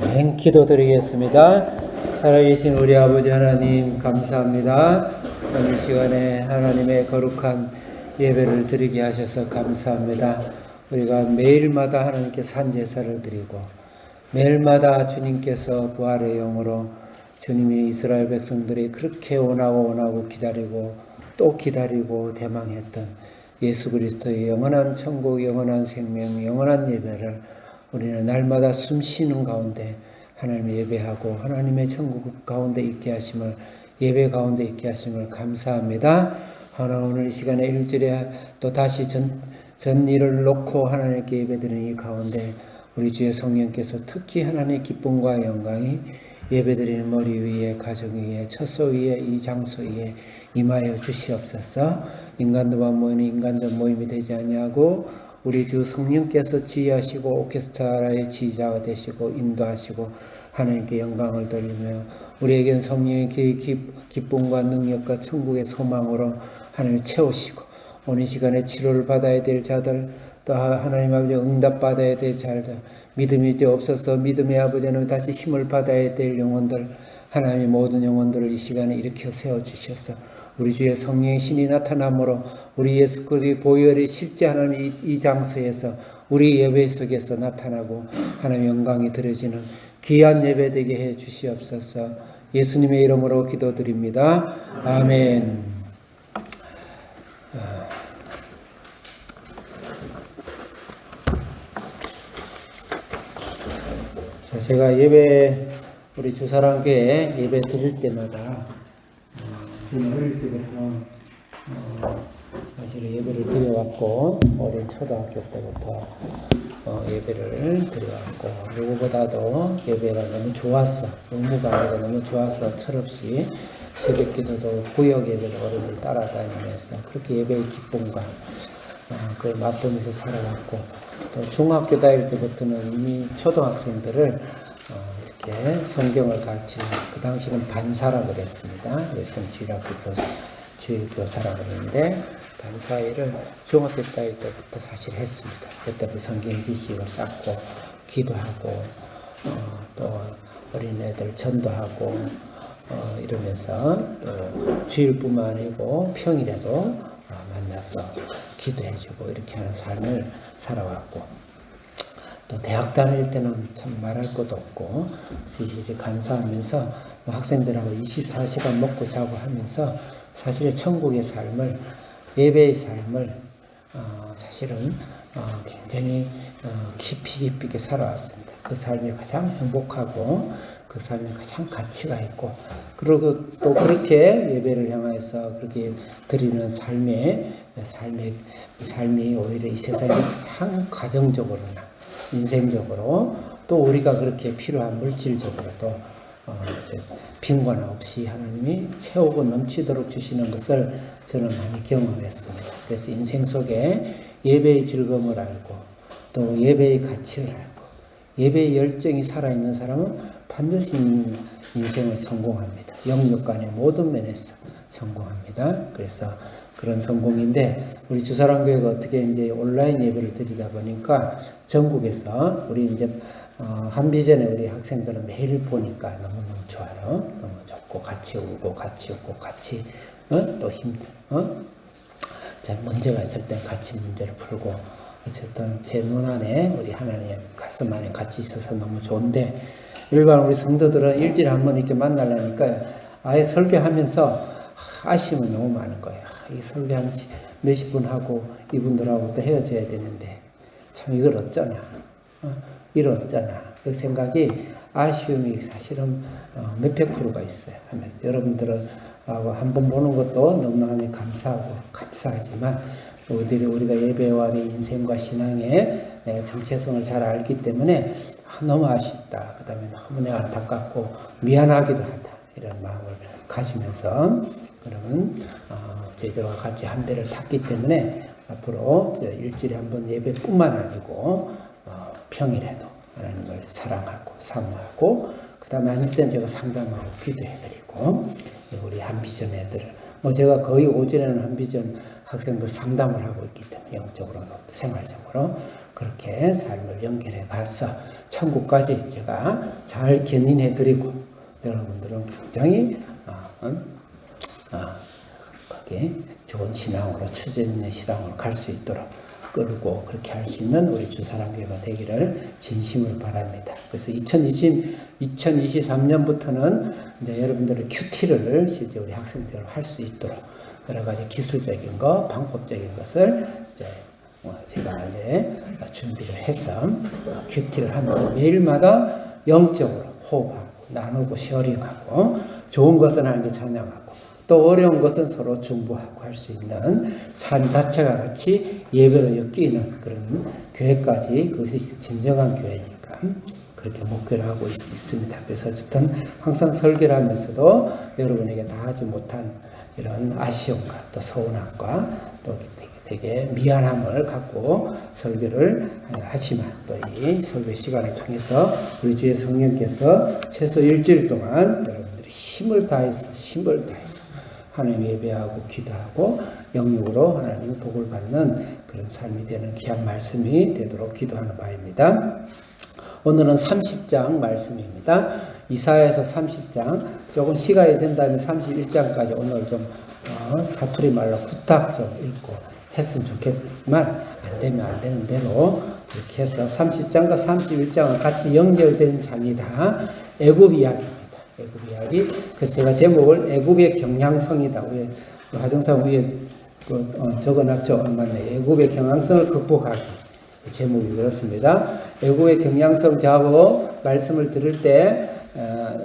아멘. 기도드리겠습니다. 살아계신 우리 아버지 하나님 감사합니다. 오늘 시간에 하나님의 거룩한 예배를 드리게 하셔서 감사합니다. 우리가 매일마다 하나님께 산제사를 드리고 매일마다 주님께서 부활의 영으로 주님이 이스라엘 백성들이 그렇게 원하고 기다리고 또 기다리고 대망했던 예수 그리스도의 영원한 천국, 영원한 생명, 영원한 예배를 우리는 날마다 숨 쉬는 가운데 하나님을 예배하고 하나님의 천국 가운데 있게 하심을, 예배 가운데 있게 하심을 감사합니다. 하나님, 오늘 이 시간에 일주일에 또 다시 전일을 놓고 하나님께 예배드리는 이 가운데 우리 주의 성령께서 특히 하나님의 기쁨과 영광이 예배드리는 머리 위에, 가정 위에, 처소 위에, 이 장소 위에 임하여 주시옵소서. 인간들과 모이는 인간들 모임이 되지 아니하고 우리 주 성령께서 지휘하시고 오케스트라의 지휘자가 되시고 인도하시고 하나님께 영광을 돌리며 우리에겐 성령의 기쁨과 능력과 천국의 소망으로 하나님을 채우시고 오늘 시간에 치료를 받아야 될 자들, 또 하나님 아버지 응답받아야 될 자들, 믿음이 없어서 믿음의 아버지는 다시 힘을 받아야 될 영혼들, 하나님의 모든 영혼들을 이 시간에 일으켜 세워주셔서 우리 주의 성령의 신이 나타남으로 우리 예수 그리스도의 보혈이 실제 하나님 이 장소에서 우리 예배 속에서 나타나고 하나님의 영광이 드려지는 귀한 예배 되게 해 주시옵소서. 예수님의 이름으로 기도드립니다. 아멘. 자, 제가 우리 주사랑교회 예배 드릴 때마다 저는 어릴 때부터 사실 예배를 드려왔고 어린 초등학교 때부터 예배를 드려왔고 누구보다도 예배가 너무 좋았어. 의무가 아니라 너무 좋아서 철없이 새벽기도도 구역 예배를 어른들 따라다니면서 그렇게 예배의 기쁨과 그걸 맛보면서 살아왔고 또 중학교 다닐 때부터는 이미 초등학생들을 이렇게 성경을 가르치는, 그 당시는 반사라고 그랬습니다. 요즘 주일교사라고 그러는데 반사 일을 중학교 다닐 때부터 사실 했습니다. 그때부터 성경 지식을 쌓고 기도하고 또 어린애들 전도하고 이러면서 또 주일뿐만 아니고 평일에도 만나서 기도해주고 이렇게 하는 삶을 살아왔고 또 대학 다닐 때는 참 말할 것도 없고 CCC 간사하면서 학생들하고 24시간 먹고 자고 하면서 사실의 천국의 삶을, 예배의 삶을 사실은 굉장히 깊이 있게 살아왔습니다. 그 삶이 가장 행복하고 그 삶이 가장 가치가 있고 그리고 또 그렇게 예배를 향해서 그렇게 드리는 삶이 오히려 이 세상에 가장 가정적으로나 인생적으로 또 우리가 그렇게 필요한 물질적으로도 빈관 없이 하나님이 채우고 넘치도록 주시는 것을 저는 많이 경험했습니다. 그래서 인생 속에 예배의 즐거움을 알고 또 예배의 가치를 알고 예배의 열정이 살아있는 사람은 반드시 인생을 성공합니다. 영역 간의 모든 면에서 성공합니다. 그래서 그런 성공인데 우리 주사랑교회가 어떻게 이제 온라인 예배를 드리다 보니까 전국에서 우리 이제 한비전에 우리 학생들은 매일 보니까 너무너무 좋아요. 너무 좋고 같이 울고 같이 웃고 같이 또 자, 문제가 있을 때 같이 문제를 풀고 어쨌든 제 눈 안에 우리 하나님 가슴 안에 같이 있어서 너무 좋은데 일반 우리 성도들은 일주일에 한 번 이렇게 만나려니까 아예 설교하면서 아쉬움이 너무 많은 거예요. 이 설교 한 몇십 분 하고 이분들하고 또 헤어져야 되는데 참 이걸 어쩌나 이걸 어쩌나 그 생각이 아쉬움이 사실은 몇백 프로가 있어요. 하면서 여러분들은 한 번 보는 것도 너무나 감사하지만 우리가 예배와 인생과 신앙의 정체성을 잘 알기 때문에 너무 아쉽다. 그 다음에 너무 내가 안타깝고 미안하기도 하다. 이런 마음을 가지면서 여러분 저희들과 같이 한 배를 탔기 때문에 앞으로 일주일에 한 번 예배뿐만 아니고 평일에도 하나님을 사랑하고 사모하고 그 다음에 아닐 때는 제가 상담하고 기도해드리고 우리 한비전 애들을 제가 거의 오전에는 한비전 학생들 상담을 하고 있기 때문에 영적으로도 생활적으로 그렇게 삶을 연결해 가서 천국까지 제가 잘 견인해 드리고 여러분들은 굉장히 거기에 좋은 신앙으로 추진의 신앙으로 갈 수 있도록 끌고 그렇게 할 수 있는 우리 주사랑교회가 되기를 진심으로 바랍니다. 그래서 2023년부터는 이제 여러분들의 큐티를 실제 우리 학생들로 할 수 있도록 여러 가지 기술적인 거, 방법적인 것을 이제 제가 이제 준비를 해서 큐티를 하면서 매일마다 영적으로 호흡하고 나누고 쉐어링하고 좋은 것은 하나님께 찬양하고 또 어려운 것은 서로 중보하고 할 수 있는 삶 자체가 같이 예배로 엮이는 그런 교회까지 그것이 진정한 교회니까 그렇게 목표를 하고 있습니다. 그래서 어쨌든 항상 설교를 하면서도 여러분에게 다 하지 못한 이런 아쉬움과 또 서운함과 또 되게 미안함을 갖고 설교를 하지만 또 이 설교 시간을 통해서 우리 주의 성령께서 최소 일주일 동안 여러분들이 힘을 다해서 하나님 예배하고 기도하고 영육으로 하나님 복을 받는 그런 삶이 되는 귀한 말씀이 되도록 기도하는 바입니다. 오늘은 30장 말씀입니다. 이사야에서 30장 조금 시간이 된다면 31장까지 오늘 좀 사투리 말로 후딱 좀 읽고 했으면 좋겠지만 안 되면 안 되는 대로 이렇게 해서 30장과 31장은 같이 연결된 장이다. 애굽 이야기입니다. 애굽 이야기. 그래서 제가 제목을 애굽의 경향성이다. 위에 화정상 위에 적어놨죠. 맞네. 애굽의 경향성을 극복하기. 제목이 그렇습니다. 애굽의 경향성 좌우 말씀을 들을 때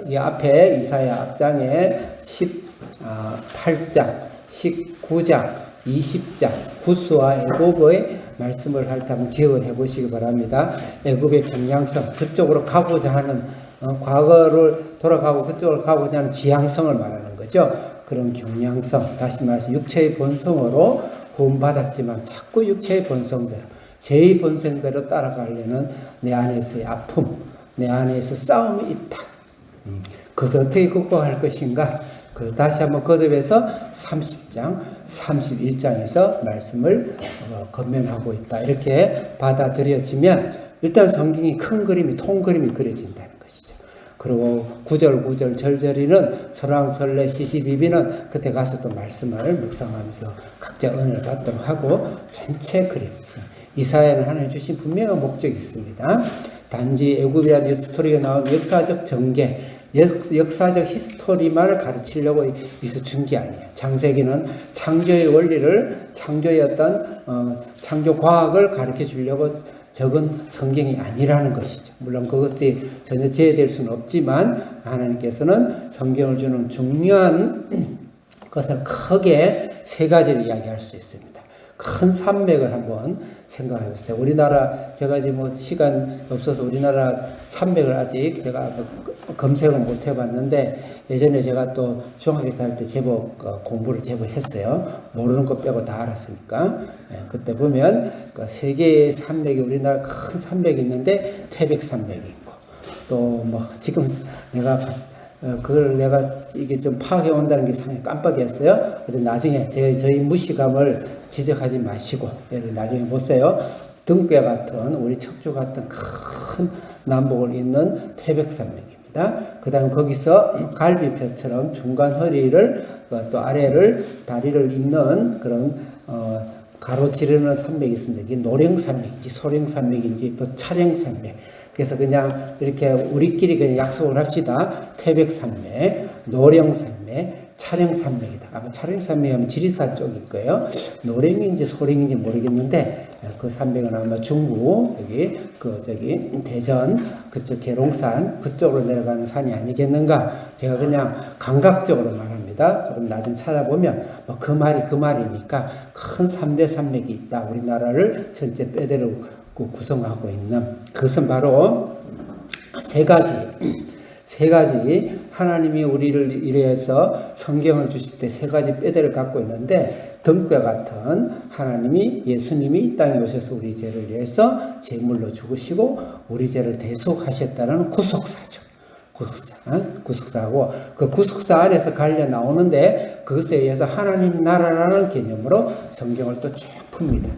이 앞에 이사야 앞장에 18장, 19장, 20장 구스와 애굽의 말씀을 할 때 한번 기억을 해보시기 바랍니다. 애굽의 경향성, 그쪽으로 가고자 하는 과거를 돌아가고 그쪽으로 가고자 하는 지향성을 말하는 거죠. 그런 경향성, 다시 말해서 육체의 본성으로 구원받았지만 자꾸 육체의 본성대로 제 본성대로 따라가려는 내 안에서의 아픔, 내 안에서 싸움이 있다. 그것을 어떻게 극복할 것인가? 다시 한번 거듭해서 30장, 31장에서 말씀을 건면하고 있다. 이렇게 받아들여지면 일단 성경이 큰 그림이, 통그림이 그려진다는 것이죠. 그리고 구절 절절히는 설왕설래 시시비비는 그때 가서 또 말씀을 묵상하면서 각자 은혜를 받도록 하고 전체 그림에서 이사야는 하나님 주신 분명한 목적이 있습니다. 단지 애굽이라는 스토리가 나온 역사적 전개, 역사적 히스토리만을 가르치려고 여기서 준 게 아니에요. 창세기는 창조의 원리를, 창조의 어떤 창조 과학을 가르쳐 주려고 적은 성경이 아니라는 것이죠. 물론 그것이 전혀 제외될 수는 없지만 하나님께서는 성경을 주는 중요한 것을 크게 세 가지를 이야기할 수 있습니다. 큰 산맥을 한번 생각해 보세요. 우리나라, 제가 지금 시간 없어서 우리나라 산맥을 아직 제가 검색을 못 해봤는데, 예전에 제가 또 중학교 때 제법 공부를 제법 했어요. 모르는 것 빼고 다 알았으니까. 그때 보면 세계의 산맥이, 우리나라 큰 산맥이 있는데 태백산맥이 있고, 또 뭐 지금 그걸 내가 이게 좀 파악해 온다는 게 상당히 깜빡이었어요. 그래서 나중에 저희 무시감을 지적하지 마시고, 얘를 나중에 보세요. 등뼈 같은, 우리 척추 같은 큰 남북을 잇는 태백산맥입니다. 그 다음 거기서 갈비뼈처럼 중간 허리를, 또 아래를, 다리를 잇는 그런, 가로지르는 산맥이 있습니다. 이게 노령산맥인지 소령산맥인지 또 차령산맥. 그래서 그냥 이렇게 우리끼리 그냥 약속을 합시다. 태백산맥, 노령산맥, 차령산맥이다. 아마 차령산맥이 하면 지리산 쪽일 거예요. 노령인지 소령인지 모르겠는데 그 산맥은 아마 중부 여기 대전 그쪽 계룡산 그쪽으로 내려가는 산이 아니겠는가. 제가 그냥 감각적으로 말합니다. 조금 나중에 찾아보면 뭐 그 말이니까 큰 3대 산맥이 있다. 우리나라를 전체 빼대로 구성하고 있는 그것은 바로 세 가지 하나님이 우리를 위해서 성경을 주실 때 세 가지 뼈대를 갖고 있는데, 등뼈 같은 하나님이, 예수님이 이 땅에 오셔서 우리 죄를 위해서 제물로 죽으시고 우리 죄를 대속하셨다는 구속사죠. 구속사고 그 구속사 안에서 갈려 나오는데 그것에 의해서 하나님 나라라는 개념으로 성경을 또 쭉 풉니다.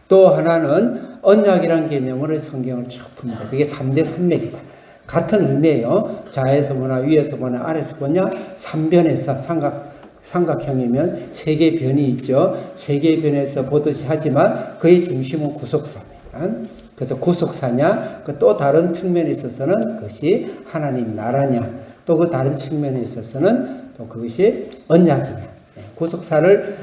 또 하나는 언약이란 개념으로 성경을 쭉 풉니다. 그게 3대 산맥이다. 같은 의미예요. 좌에서 보나 위에서 보나 아래에서 보냐, 삼변에서 삼각형이면 세 개의 변이 있죠. 세 개의 변에서 보듯이 하지만 그의 중심은 구속사입니다. 그래서 구속사냐, 그 또 다른 측면에 있어서는 그것이 하나님 나라냐, 또 그 다른 측면에 있어서는 또 그것이 언약이냐. 구속사를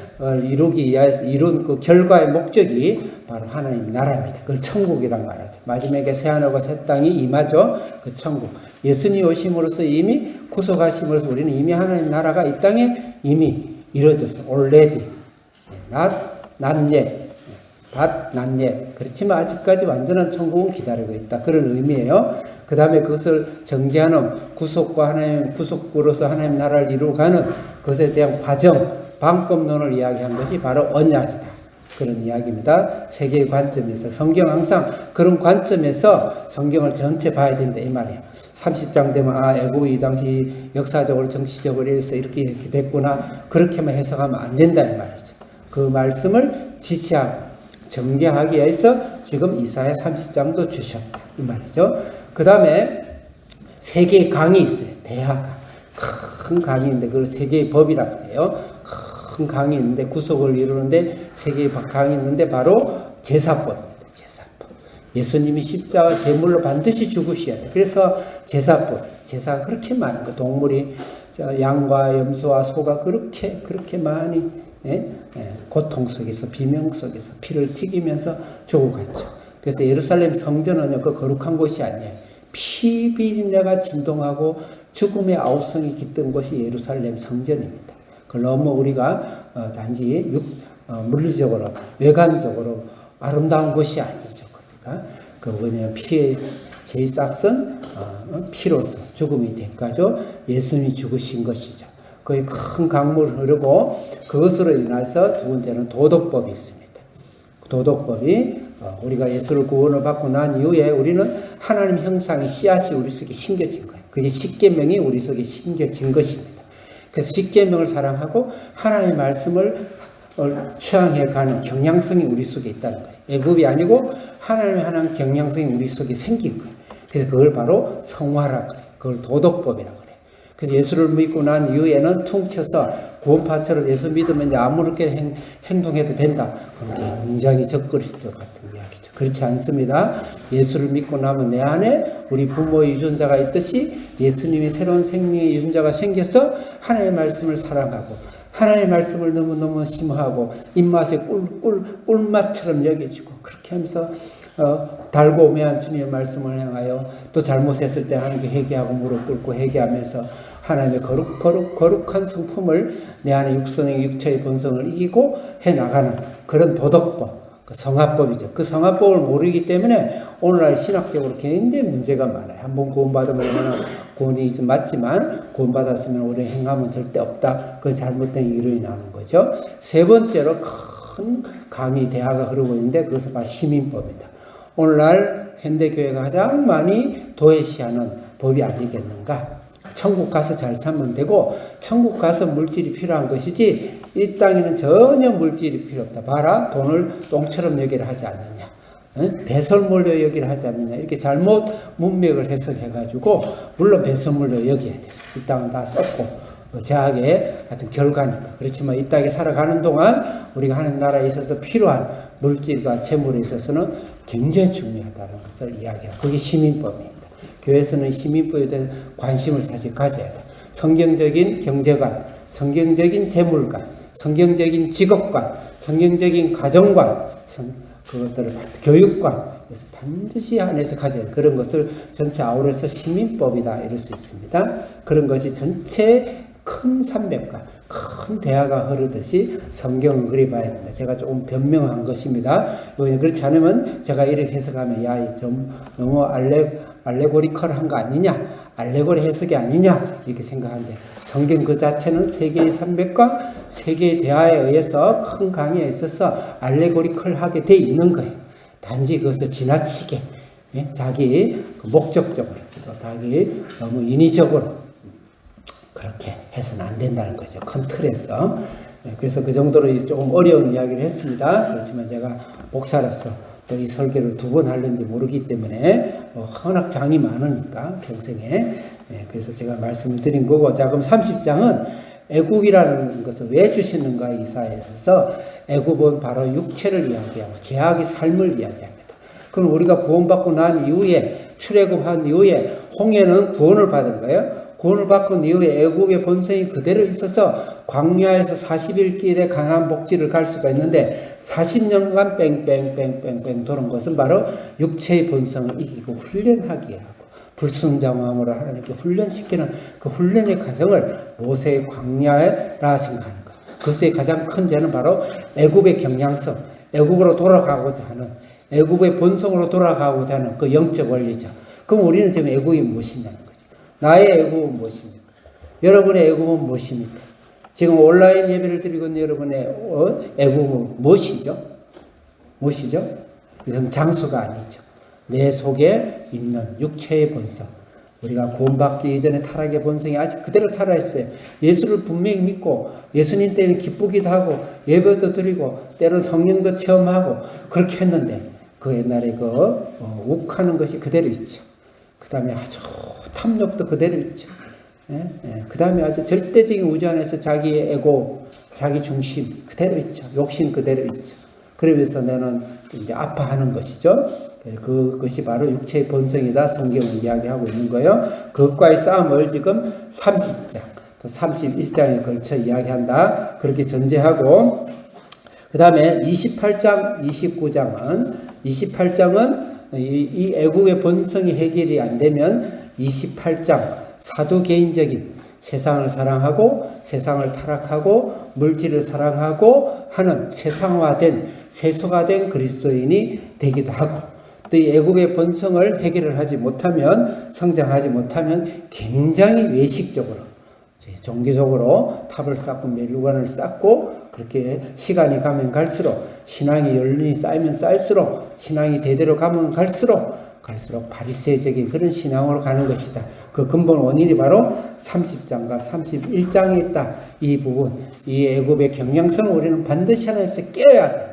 이루기 위해서 이룬 그 결과의 목적이 바로 하나님 나라입니다. 그걸 천국이란 말하죠. 마지막에 새하늘과 새 땅이 임하죠. 그 천국. 예수님 오심으로써 이미 구속하심으로써 우리는 이미 하나님 나라가 이 땅에 이미 이루어졌어. already. not yet. but not yet. 그렇지만 아직까지 완전한 천국은 기다리고 있다. 그런 의미예요. 그 다음에 그것을 전개하는 구속과 하나님, 구속으로서 하나님 나라를 이루어가는 것에 대한 과정, 방법론을 이야기한 것이 바로 언약이다. 그런 이야기입니다. 세계의 관점에서. 성경 항상 그런 관점에서 성경을 전체 봐야 된다 이 말이에요. 30장 되면 애국이 이 당시 역사적으로 정치적으로 해서 이렇게 됐구나. 그렇게만 해석하면 안 된다 이 말이죠. 그 말씀을 지체하고 전개하기 위해서 지금 이사야 30장도 주셨다 이 말이죠. 그 다음에 세 개의 강이 있어요. 대하가 큰 강이 있는데 그걸 세 개의 법이라고 해요. 큰 강이 있는데 구속을 이루는데 세 개의 강이 있는데 바로 제사법입니다. 제사법. 예수님이 십자가 제물로 반드시 죽으셔야 돼. 그래서 제사법. 제사가 그렇게 많은 거. 동물이 양과 염소와 소가 그렇게 많이 고통 속에서 비명 속에서 피를 튀기면서 죽어갔죠. 그래서 예루살렘 성전은 그 거룩한 곳이 아니에요. 피 비린내가 진동하고 죽음의 아우성이 깃든 곳이 예루살렘 성전입니다. 그걸 너무 우리가 단지 물리적으로 외관적으로 아름다운 것이 아니죠. 그러니까 그 뭐냐면 피의 제일삭선 피로서 죽음이 대가죠. 예수님이 죽으신 것이죠. 거의 큰 강물을 흐르고 그것으로 인해서 두 번째는 도덕법이 있습니다. 도덕법이 우리가 예수를 구원을 받고 난 이후에 우리는 하나님 형상의 씨앗이 우리 속에 심겨진 거예요. 그게 십계명이 우리 속에 심겨진 것입니다. 그래서 십계명을 사랑하고 하나님의 말씀을 취향해가는 경향성이 우리 속에 있다는 거예요. 애굽이 아니고 하나님의 하나님 경향성이 우리 속에 생긴 거예요. 그래서 그걸 바로 성화라고 그래요. 그걸 도덕법이라고 그래요. 그래서 예수를 믿고 난 이후에는 퉁쳐서 구원파처럼 예수 믿으면 이제 아무렇게 행동해도 된다. 그럼 굉장히 적그리스도 같은 이야기죠. 그렇지 않습니다. 예수를 믿고 나면 내 안에 우리 부모의 유전자가 있듯이 예수님이 새로운 생명의 유전자가 생겨서 하나님의 말씀을 사랑하고 하나님의 말씀을 너무너무 심하고 입맛에 꿀맛처럼 여겨지고 그렇게 하면서 달고 오매한 주님의 말씀을 행하여 또 잘못했을 때 하나님께 회개하고 무릎 꿇고 회개하면서 하나님의 거룩한 성품을 내 안에 육체의 본성을 이기고 해나가는 그런 도덕법, 그 성화법이죠. 그 성화법을 모르기 때문에 오늘날 신학적으로 굉장히 문제가 많아요. 한번 구원받으면 구원이 좀 맞지만 구원받았으면 우리 행함은 절대 없다. 그건 잘못된 이론이 나오는 거죠. 세 번째로 큰 강이 대하가 흐르고 있는데 그것은 바로 시민법입니다. 오늘날 현대교회가 가장 많이 도외시하는 법이 아니겠는가. 천국 가서 잘 살면 되고 천국 가서 물질이 필요한 것이지 이 땅에는 전혀 물질이 필요 없다. 봐라, 돈을 똥처럼 여기를 하지 않느냐, 배설물로 여기를 하지 않느냐, 이렇게 잘못 문맥을 해석해가지고 물론 배설물로 여겨야 돼요. 이 땅은 다 썩고 제약의 하여튼 결과니까. 그렇지만 이 땅에 살아가는 동안 우리가 하나님 나라에 있어서 필요한 물질과 재물에 있어서는 굉장히 중요하다는 것을 이야기하고 그게 시민법입니다. 교회에서는 시민법에 대한 관심을 사실 가져야 돼. 성경적인 경제관, 성경적인 재물관, 성경적인 직업관, 성경적인 가정관, 그것들을 교육관, 그래서 반드시 안에서 가져야 돼. 그런 것을 전체 아우러서 시민법이다 이럴 수 있습니다. 그런 것이 전체 큰 산맥과 큰 대화가 흐르듯이 성경을 그려봐야 된다. 제가 조금 변명한 것입니다. 그렇지 않으면 제가 이렇게 해석하면 야, 좀 너무 알레고리컬한 거 아니냐, 알레고리 해석이 아니냐 이렇게 생각하는데 성경 그 자체는 세계의 산맥과 세계의 대화에 의해서 큰 강의에 있어서 알레고리컬하게 돼 있는 거예요. 단지 그것을 지나치게 자기 목적적으로 또 자기 너무 인위적으로 그렇게 해서는 안 된다는 거죠. 큰 틀에서. 그래서 그 정도로 조금 어려운 이야기를 했습니다. 그렇지만 제가 목사로서 또 이 설교를 2번 하는지 모르기 때문에 워낙 장이 많으니까 평생에 그래서 제가 말씀을 드린 거고. 자, 그럼 30장은 애굽이라는 것을 왜 주시는가 이사야에 있어서 애굽은 바로 육체를 이야기하고 죄악의 삶을 이야기합니다. 그럼 우리가 구원받고 난 이후에 출애굽한 이후에 홍해는 구원을 받은 거예요. 구원을 받은 이후에 애굽의 본성이 그대로 있어서 광야에서 40일 길에 강한 복지를 갈 수가 있는데 40년간 뺑뺑뺑뺑뺑 도는 것은 바로 육체의 본성을 이기고 훈련하게 하고 불순종함으로 하나님께 훈련시키는 그 훈련의 과정을 모세의 광야라 생각하는 것. 그것의 가장 큰 죄는 바로 애굽의 경향성, 애굽으로 돌아가고자 하는, 애굽의 본성으로 돌아가고자 하는 그 영적 원리죠. 그럼 우리는 지금 애굽이 무엇이냐는 거죠. 나의 애굽은 무엇입니까? 여러분의 애굽은 무엇입니까? 지금 온라인 예배를 드리고 있는 여러분의 애굽은 무엇이죠? 무엇이죠? 이건 장소가 아니죠. 내 속에 있는 육체의 본성. 우리가 구원받기 이전에 타락의 본성이 아직 그대로 살아있어요. 예수를 분명히 믿고 예수님 때문에 기쁘기도 하고 예배도 드리고 때로 성령도 체험하고 그렇게 했는데 그 옛날에 욱하는 것이 그대로 있죠. 그 다음에 아주 탐욕도 그대로 있죠. 그 다음에 아주 절대적인 우주 안에서 자기의 에고, 자기 중심 그대로 있죠. 욕심 그대로 있죠. 그러면서 나는 이제 아파하는 것이죠. 그것이 바로 육체의 본성이다. 성경은 이야기하고 있는 거예요. 그것과의 싸움을 지금 30장, 또 31장에 걸쳐 이야기한다. 그렇게 전제하고, 그 다음에 28장, 28장은 이 애국의 본성이 해결이 안 되면 28장 사두개인적인 세상을 사랑하고 세상을 타락하고 물질을 사랑하고 하는 세상화된 세속화된 그리스도인이 되기도 하고 또 이 애국의 본성을 해결을 하지 못하면 성장하지 못하면 굉장히 외식적으로 종교적으로 탑을 쌓고 멜루관을 쌓고 그렇게 시간이 가면 갈수록 신앙의 연륜이 쌓이면 쌓일수록 신앙이 대대로 가면 갈수록 바리새적인 그런 신앙으로 가는 것이다. 그 근본 원인이 바로 30장과 31장에 있다. 이 부분, 이 애굽의 경향성을 우리는 반드시 하나님께서 깨야 된다.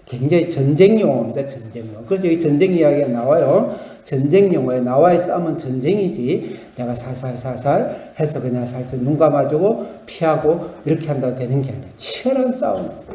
굉장히 전쟁 용어입니다. 전쟁 용어. 그래서 여기 전쟁 이야기가 나와요. 전쟁 용어에 나와의 싸움은 전쟁이지 내가 살살 해서 그냥 살살 눈 감아주고 피하고 이렇게 한다고 되는 게 아니라 치열한 싸움입니다.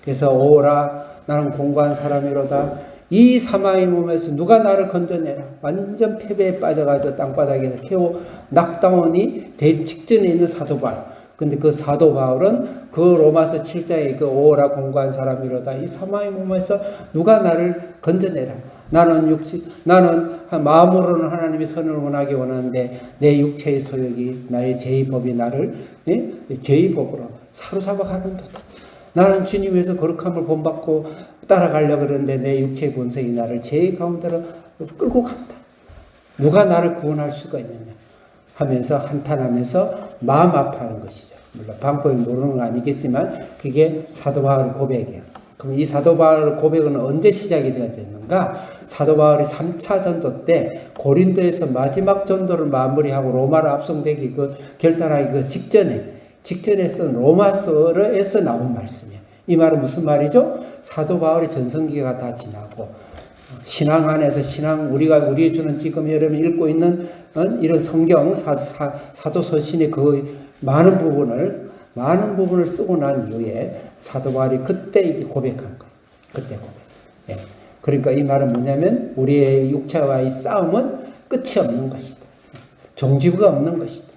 그래서 오라 나는 공고한 사람이로다. 이 사망의 몸에서 누가 나를 건져내라. 완전 패배에 빠져가지고 땅바닥에서 KO 낙다운이 될 직전에 있는 사도 바울. 근데 그 사도 바울은 그 로마서 7장에 그 오라 공고한 사람이로다. 이 사망의 몸에서 누가 나를 건져내라. 나는 마음으로는 하나님의 선을 원하기 원하는데 내 육체의 소욕이 나의 죄의 법이 나를 죄의 법으로 사로잡아 가는도다. 나는 주님에서 거룩함을 본받고 따라가려고 그러는데 내 육체의 본성이 나를 죄의 가운데로 끌고 간다. 누가 나를 구원할 수가 있느냐 하면서 한탄하면서 마음 아파하는 것이죠. 물론 방법이 모르는 건 아니겠지만 그게 사도 바울의 고백이에요. 그럼 이 사도 바울의 고백은 언제 시작이 되어졌는가? 사도 바울이 3차 전도 때 고린도에서 마지막 전도를 마무리하고 로마로 압송되기 결단하기 그 직전에 쓴 로마서에서 나온 말씀이에요. 이 말은 무슨 말이죠? 사도 바울의 전성기가 다 지나고 신앙 안에서 우리의 주는 지금 여러분이 읽고 있는 이런 성경 사도 서신의 그 많은 부분을 쓰고 난 이후에 사도 바울이 그때 이게 고백한 거예요. 그때 고백. 예. 그러니까 이 말은 뭐냐면 우리의 육체와의 싸움은 끝이 없는 것이다. 종지부가 없는 것이다.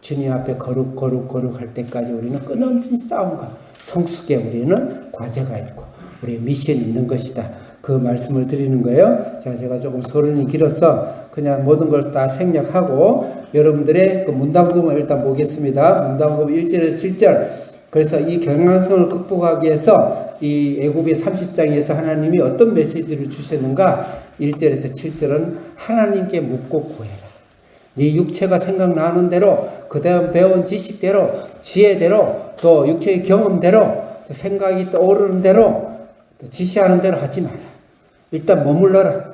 주님 앞에 거룩할 때까지 우리는 끊임없는 싸움과 성숙에 우리는 과제가 있고 우리의 미션이 있는 것이다. 그 말씀을 드리는 거예요. 자, 제가 조금 서론이 길어서 그냥 모든 걸 다 생략하고 여러분들의 그 문단금을 일단 보겠습니다. 문단금 1절에서 7절. 그래서 이 경향성을 극복하기 위해서 이 애굽의 30장에서 하나님이 어떤 메시지를 주셨는가? 1절에서 7절은 하나님께 묻고 구해라. 네 육체가 생각나는 대로 그 다음 배운 지식대로 지혜대로 또 육체의 경험대로 또 생각이 떠오르는 대로 또 지시하는 대로 하지 마라. 일단 머물러라.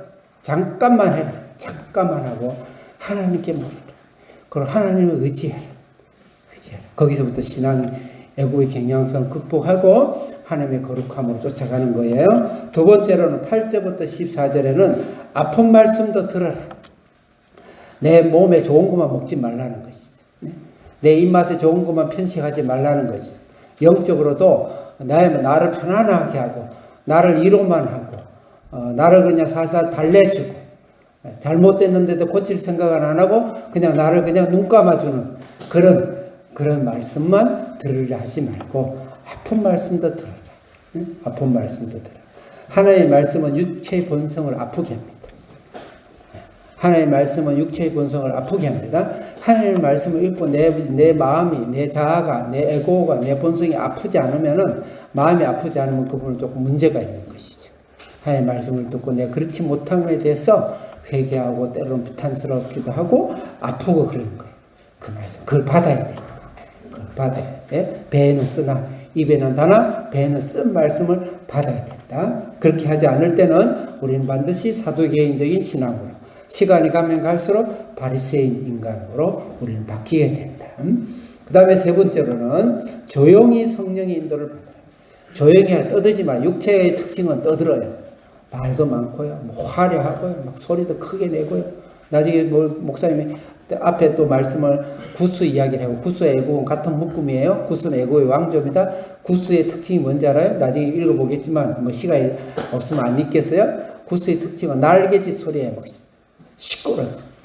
잠깐만 해라. 잠깐만 하고 하나님께 물어라. 그리고 하나님을 의지해라. 거기서부터 신앙이 애국의 경향성을 극복하고 하나님의 거룩함으로 쫓아가는 거예요. 두 번째로는 8절부터 14절에는 아픈 말씀도 들어라. 내 몸에 좋은 것만 먹지 말라는 것이죠. 내 입맛에 좋은 것만 편식하지 말라는 것이죠. 영적으로도 나를 편안하게 하고 나를 위로만 하고 나를 그냥 살살 달래주고 잘못됐는데도 고칠 생각은 안 하고 그냥 나를 그냥 눈 감아주는 그런 말씀만 들으려 하지 말고 아픈 말씀도 들어라. 아픈 말씀도 들어라. 하나님의 말씀은 육체의 본성을 아프게 합니다. 하나님의 말씀은 육체의 본성을 아프게 합니다. 하나님의 말씀을 읽고 내 마음이, 내 자아가, 내 에고가, 내 본성이 아프지 않으면은, 마음이 아프지 않으면 그분은 조금 문제가 있는 것이죠. 하나님의 말씀을 듣고 내가 그렇지 못한 것에 대해서 회개하고 때로는 부탄스럽기도 하고 아프고 그런 거예요. 그 말씀. 그걸 받아야 되니까. 그걸 받아야 돼. 배에는 쓰나, 입에는 다나, 배에는 쓴 말씀을 받아야 된다. 그렇게 하지 않을 때는 우리는 반드시 사두개인적인 신앙으로 시간이 가면 갈수록 바리새인 인간으로 우리는 바뀌게 된다. 그 다음에 세 번째로는 조용히 성령의 인도를 받아라. 조용히 떠들지 마. 육체의 특징은 떠들어요. 말도 많고요. 화려하고요. 막 소리도 크게 내고요. 나중에 목사님이 앞에 또 말씀을 구스 이야기를 하고, 구스와 애국은 같은 묶음이에요. 구스는 애국의 왕조입니다. 구스의 특징이 뭔지 알아요? 나중에 읽어보겠지만 시간이 없으면 안 읽겠어요? 구스의 특징은 날개짓 소리에 막 시끄럽습니다.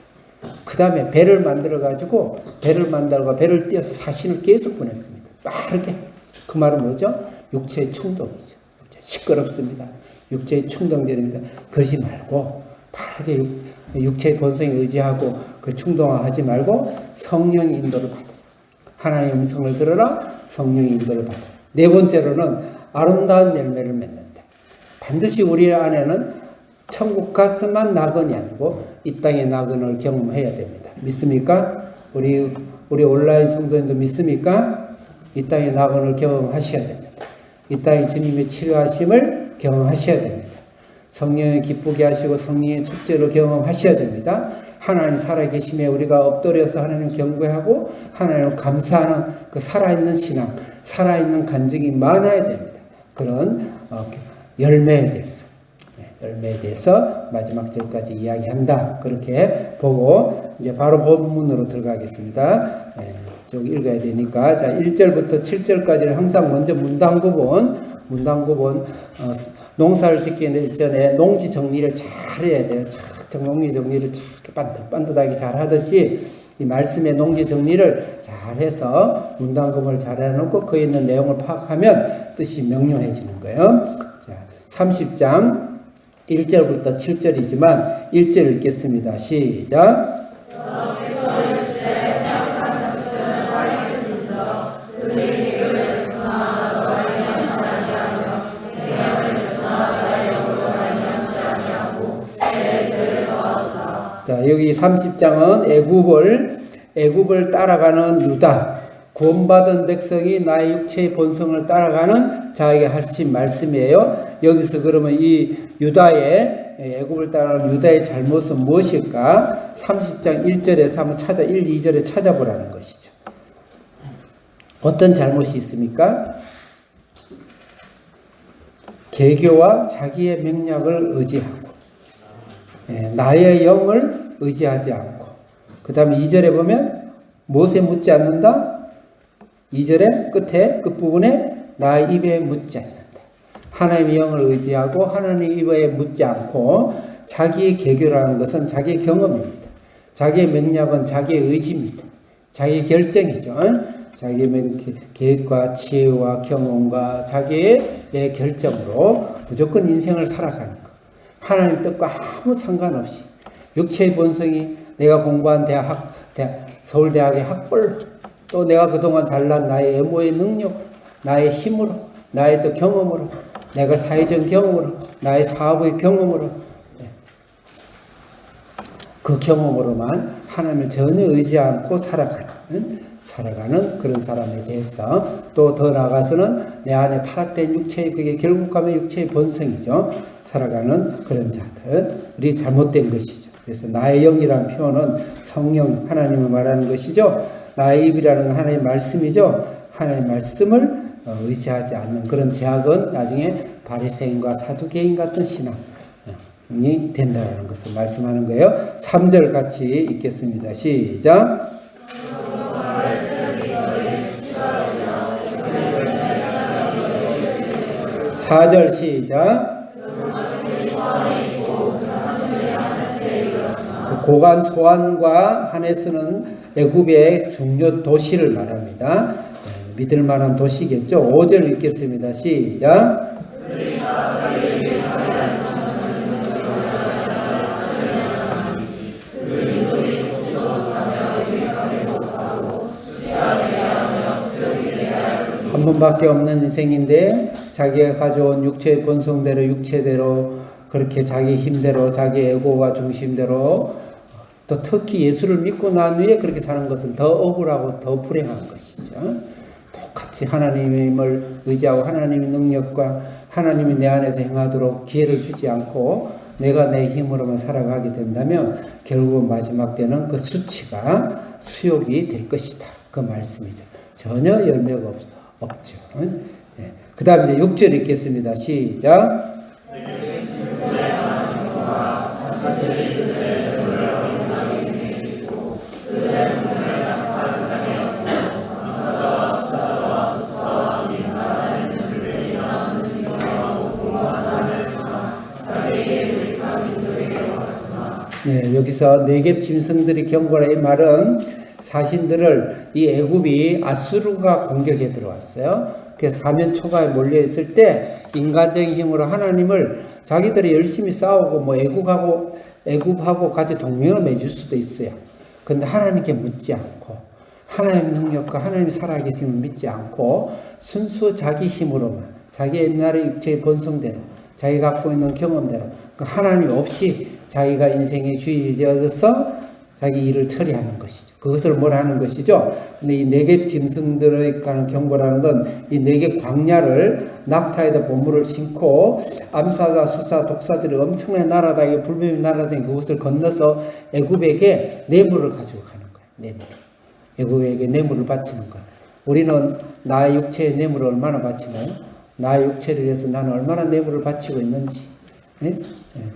그 다음에 배를 만들어가지고 배를 띄어서 사신을 계속 보냈습니다. 빠르게. 그 말은 뭐죠? 육체의 충동이죠. 시끄럽습니다. 육체의 충동들입니다. 그러지 말고 빠르게 육체의 본성에 의지하고 그 충동화하지 말고 성령의 인도를 받으라. 하나님의 음성을 들어라. 성령의 인도를 받으라. 네 번째로는 아름다운 열매를 맺는다. 반드시 우리 안에는 천국 갔으면 나그네 아니고 이 땅의 나그네를 경험해야 됩니다. 믿습니까? 우리 온라인 성도님도 믿습니까? 이 땅의 나그네를 경험하셔야 됩니다. 이 땅의 주님의 치료하심을 경험하셔야 됩니다. 성령을 기쁘게 하시고 성령의 축제로 경험하셔야 됩니다. 하나님 살아계심에 우리가 엎드려서 하나님을 경배하고 하나님을 감사하는 그 살아있는 신앙, 살아있는 간증이 많아야 됩니다. 그런 열매에 대해서 마지막 절까지 이야기한다. 그렇게 보고 이제 바로 본문으로 들어가겠습니다. 쭉 읽어야 되니까. 자, 1절부터 7절까지는 항상 먼저 문단구본 농사를 짓기 전에 농지 정리를 잘 해야 돼요. 농지 정리를 잘 반듯반듯하게 잘 하듯이 이 말씀의 농지 정리를 잘 해서 문단구본을 잘 해놓고 거기에 있는 내용을 파악하면 뜻이 명료해지는 거예요. 자, 30장 1절부터 7절이지만 1절 읽겠습니다. 시작. 자, 여기 30장은 애굽을 따라가는 유다, 구원받은 백성이 나의 육체의 본성을 따라가는 자에게 하신 말씀이에요. 여기서 그러면 이 애굽을 따라가는 유다의 잘못은 무엇일까? 30장 1절에서 한번 1, 2절에 찾아보라는 것이죠. 어떤 잘못이 있습니까? 개교와 자기의 맥락을 의지하고 나의 영을 의지하지 않고, 그 다음에 2절에 보면 무엇에 묻지 않는다? 2절의 끝부분에 나의 입에 묻지 않는다. 하나님의 영을 의지하고 하나님의 입에 묻지 않고, 자기의 개교라는 것은 자기의 경험입니다. 자기의 맥락은 자기의 의지입니다. 자기의 결정이죠. 자기의 계획과 지혜와 경험과 자기의 결정으로 무조건 인생을 살아가는 것. 하나님 뜻과 아무 상관없이 육체의 본성이 내가 공부한 서울대학의 학벌, 또 내가 그동안 잘난 나의 외모의 능력, 나의 힘으로, 나의 또 경험으로, 내가 사회적 경험으로, 나의 사업의 경험으로, 그 경험으로만 하나님을 전혀 의지 않고 살아가는 그런 사람에 대해서, 또 더 나아가서는 내 안에 타락된 육체의, 그게 결국 가면 육체의 본성이죠. 살아가는 그런 자들이 잘못된 것이죠. 그래서 나의 영이라는 표현은 성령 하나님을 말하는 것이죠. 나의 입이라는 건 하나님의 말씀이죠. 하나님의 말씀을 의지하지 않는 그런 제약은 나중에 바리새인과 사두개인 같은 신앙이 된다는 것을 말씀하는 거예요. 3절 같이 읽겠습니다. 시작. 4절 시작. 고관 소안과 하네스는 애굽의 중요 도시를 말합니다. 믿을 만한 도시겠죠. 5절 읽겠습니다. 시작. 한 번밖에 없는 인생인데 자기가 가져온 육체의 본성대로 육체대로 그렇게 자기 힘대로 자기 에고와 중심대로 또 특히 예수를 믿고 난 후에 그렇게 사는 것은 더 억울하고 더 불행한 것이죠. 똑같이 하나님을 의지하고 하나님의 능력과 하나님이 내 안에서 행하도록 기회를 주지 않고 내가 내 힘으로만 살아가게 된다면 결국은 마지막 때는 그 수치가 수욕이 될 것이다. 그 말씀이죠. 전혀 열매가 없죠. 네. 그 다음 이제 6절 읽겠습니다. 시작. 네, 여기서 네겝 짐승들이 경고라 이 말은 사신들을 이 애굽이 아수르가 공격해 들어왔어요. 그래서 사면 초가에 몰려 있을 때 인간적인 힘으로 하나님을 자기들이 열심히 싸우고 뭐 애굽하고 같이 동맹을 맺을 수도 있어요. 근데 하나님께 묻지 않고 하나님 능력과 하나님이 살아계심을 믿지 않고 순수 자기 힘으로만 자기 옛날의 육체의 본성대로 자기 갖고 있는 경험대로 그 하나님 없이 자기가 인생의 주인이 되어서 자기 일을 처리하는 것이죠. 그것을 뭘 하는 것이죠? 근데 이 네겝 짐승들에 관한 경고라는 건 이 네겝 광야를 낙타에다 보물을 심고 암사자, 수사, 독사들이 엄청나게 날아다니고 불뱀이 날아다니고 그것을 건너서 애굽에게 뇌물을 가지고 가는 거예요. 뇌물. 애굽에게 뇌물을 바치는 거예요. 우리는 나의 육체의 뇌물을 얼마나 바치나요? 나의 육체를 위해서 나는 얼마나 뇌물을 바치고 있는지. 네?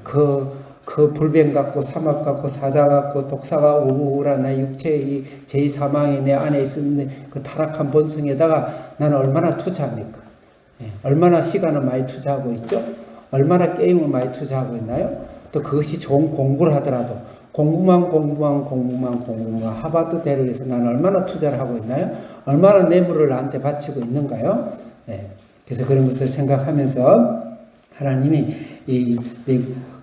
그 불뱀 같고 사막 같고 사자 같고 독사가 우울한 나의 육체의 이 제2사망이 내 안에 있는 그 타락한 본성에다가 나는 얼마나 투자합니까? 얼마나 시간을 많이 투자하고 있죠? 얼마나 게임을 많이 투자하고 있나요? 또 그것이 좋은 공부를 하더라도 공부만 하버드대를 위해서 나는 얼마나 투자를 하고 있나요? 얼마나 뇌물을 나한테 바치고 있는가요? 그래서 그런 것을 생각하면서 하나님이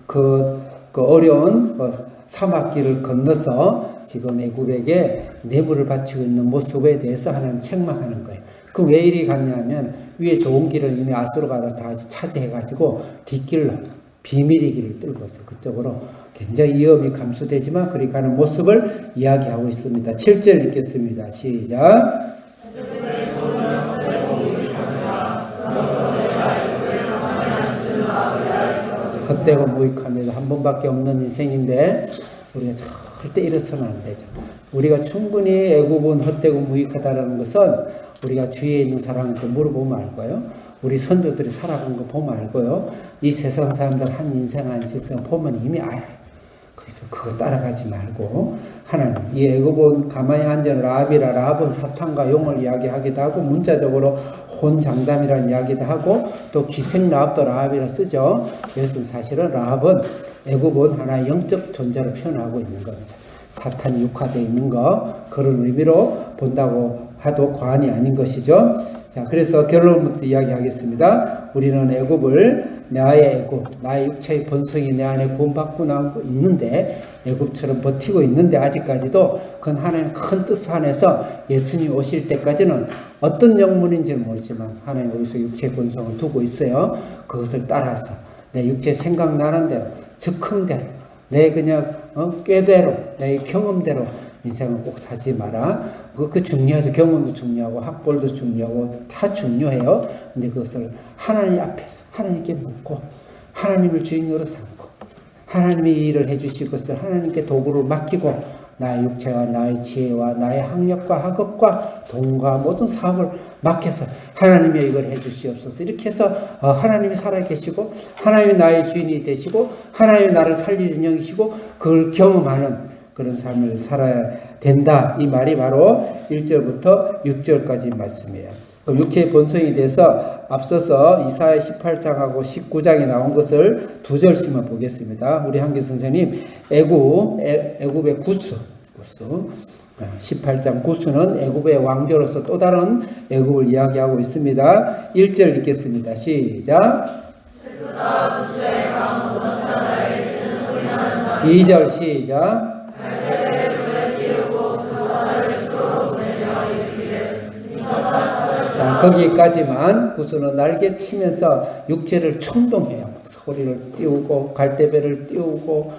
그 어려운 사막길을 건너서 지금 애굽에게 뇌물을 바치고 있는 모습에 대해서 하나님 책망하는 거예요. 그럼 왜 이리 갔냐면 위에 좋은 길을 이미 아수르가 다 차지해가지고 뒷길로 비밀의 길을 뚫고 있어. 그쪽으로 굉장히 위험이 감수되지만 그리 가는 모습을 이야기하고 있습니다. 7절 읽겠습니다. 시작. 헛되고 무익합니다. 한 번밖에 없는 인생인데 우리가 절대 이래서는 안 되죠. 우리가 충분히 애굽은 헛되고 무익하다는 것은 우리가 주위에 있는 사람한테 물어보면 알고요. 우리 선조들이 살아간 거 보면 알고요. 이 세상 사람들 한 인생 한 세상 보면 이미 알아요. 그래서 그거 따라가지 말고 하나님 이 애굽은 가만히 앉은 라합이라 라합은 사탄과 용을 이야기하기도 하고 문자적으로 혼장담이라는 이야기도 하고 또 기생라합도 라합이라 쓰죠. 이것은 사실은 라합은 애굽은 하나의 영적 존재를 표현하고 있는 겁니다. 사탄이 육화되어 있는 거 그런 의미로 본다고 해도 과언이 아닌 것이죠. 자, 그래서 결론부터 이야기하겠습니다. 우리는 애굽을 나의 애굽, 나의 육체의 본성이 내 안에 구원받고 나오고 있는데 애굽처럼 버티고 있는데 아직까지도 그건 하나님의 큰 뜻 안에서 예수님 오실 때까지는 어떤 영문인지는 모르지만 하나님 우리서 육체의 본성을 두고 있어요. 그것을 따라서 내 육체 생각나는 대로 즉흥대로 내 그냥 꾀대로 내 경험대로 인생을 꼭 사지 마라. 그 중요하죠. 경험도 중요하고 학벌도 중요하고 다 중요해요. 근데 그것을 하나님 앞에서 하나님께 묻고 하나님을 주인으로 삼고 하나님이 이 일을 해주실 것을 하나님께 도구를 맡기고 나의 육체와 나의 지혜와 나의 학력과 학업과 돈과 모든 사업을 맡겨서 하나님이 이걸 해주시옵소서. 이렇게 해서 하나님이 살아계시고 하나님이 나의 주인이 되시고 하나님이 나를 살리는 영이시고 그걸 경험하는 그런 삶을 살아야 된다. 이 말이 바로 1절부터 6절까지 말씀이에요. 그럼 육체의 본성에 대해서 앞서서 이사야 18장하고 19장에 나온 것을 두 절씩만 보겠습니다. 우리 한길 선생님 애굽의 구스 18장 구스는 애굽의 왕조로서 또 다른 애굽을 이야기하고 있습니다. 1절 읽겠습니다. 시작. 2절 시작. 자, 거기까지만 구스는 날개 치면서 육체를 충동해요. 소리를 띄우고 갈대배를 띄우고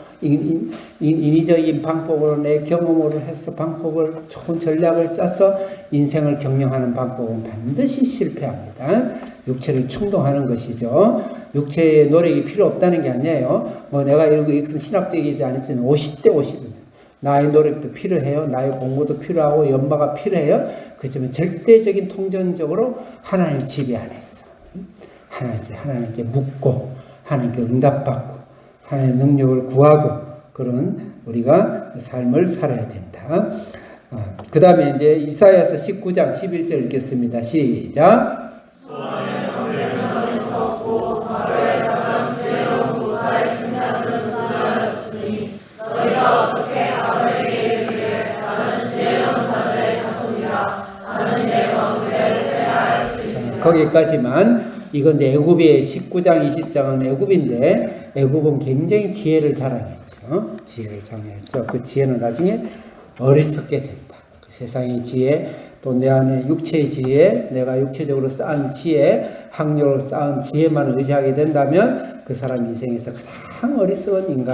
인위적인 방법으로 내 경험으로 해서 방법을 좋은 전략을 짜서 인생을 경영하는 방법은 반드시 실패합니다. 육체를 충동하는 것이죠. 육체의 노력이 필요 없다는 게 아니에요. 뭐 내가 이것은 신학적이지 않지만 50대 50입니다. 나의 노력도 필요해요. 나의 공부도 필요하고 연마가 필요해요. 그렇지만 절대적인 통전적으로 하나님 지배 안에서 하나님께 묻고 하나님께 응답받고 하나님의 능력을 구하고 그런 우리가 삶을 살아야 된다. 그 다음에 이제 이사야서 19장 11절 읽겠습니다. 시작. 거기까지만. 이건 이제 애굽의 19장 20장은 애굽인데 애굽은 굉장히 지혜를 자랑했죠. 지혜를 자랑했죠. 그 지혜는 나중에 어리석게 된다. 그 세상의 지혜 또 내 안에 육체의 지혜 내가 육체적으로 쌓은 지혜 학력으로 쌓은 지혜만 의지하게 된다면 그 사람 인생에서 가장 어리석은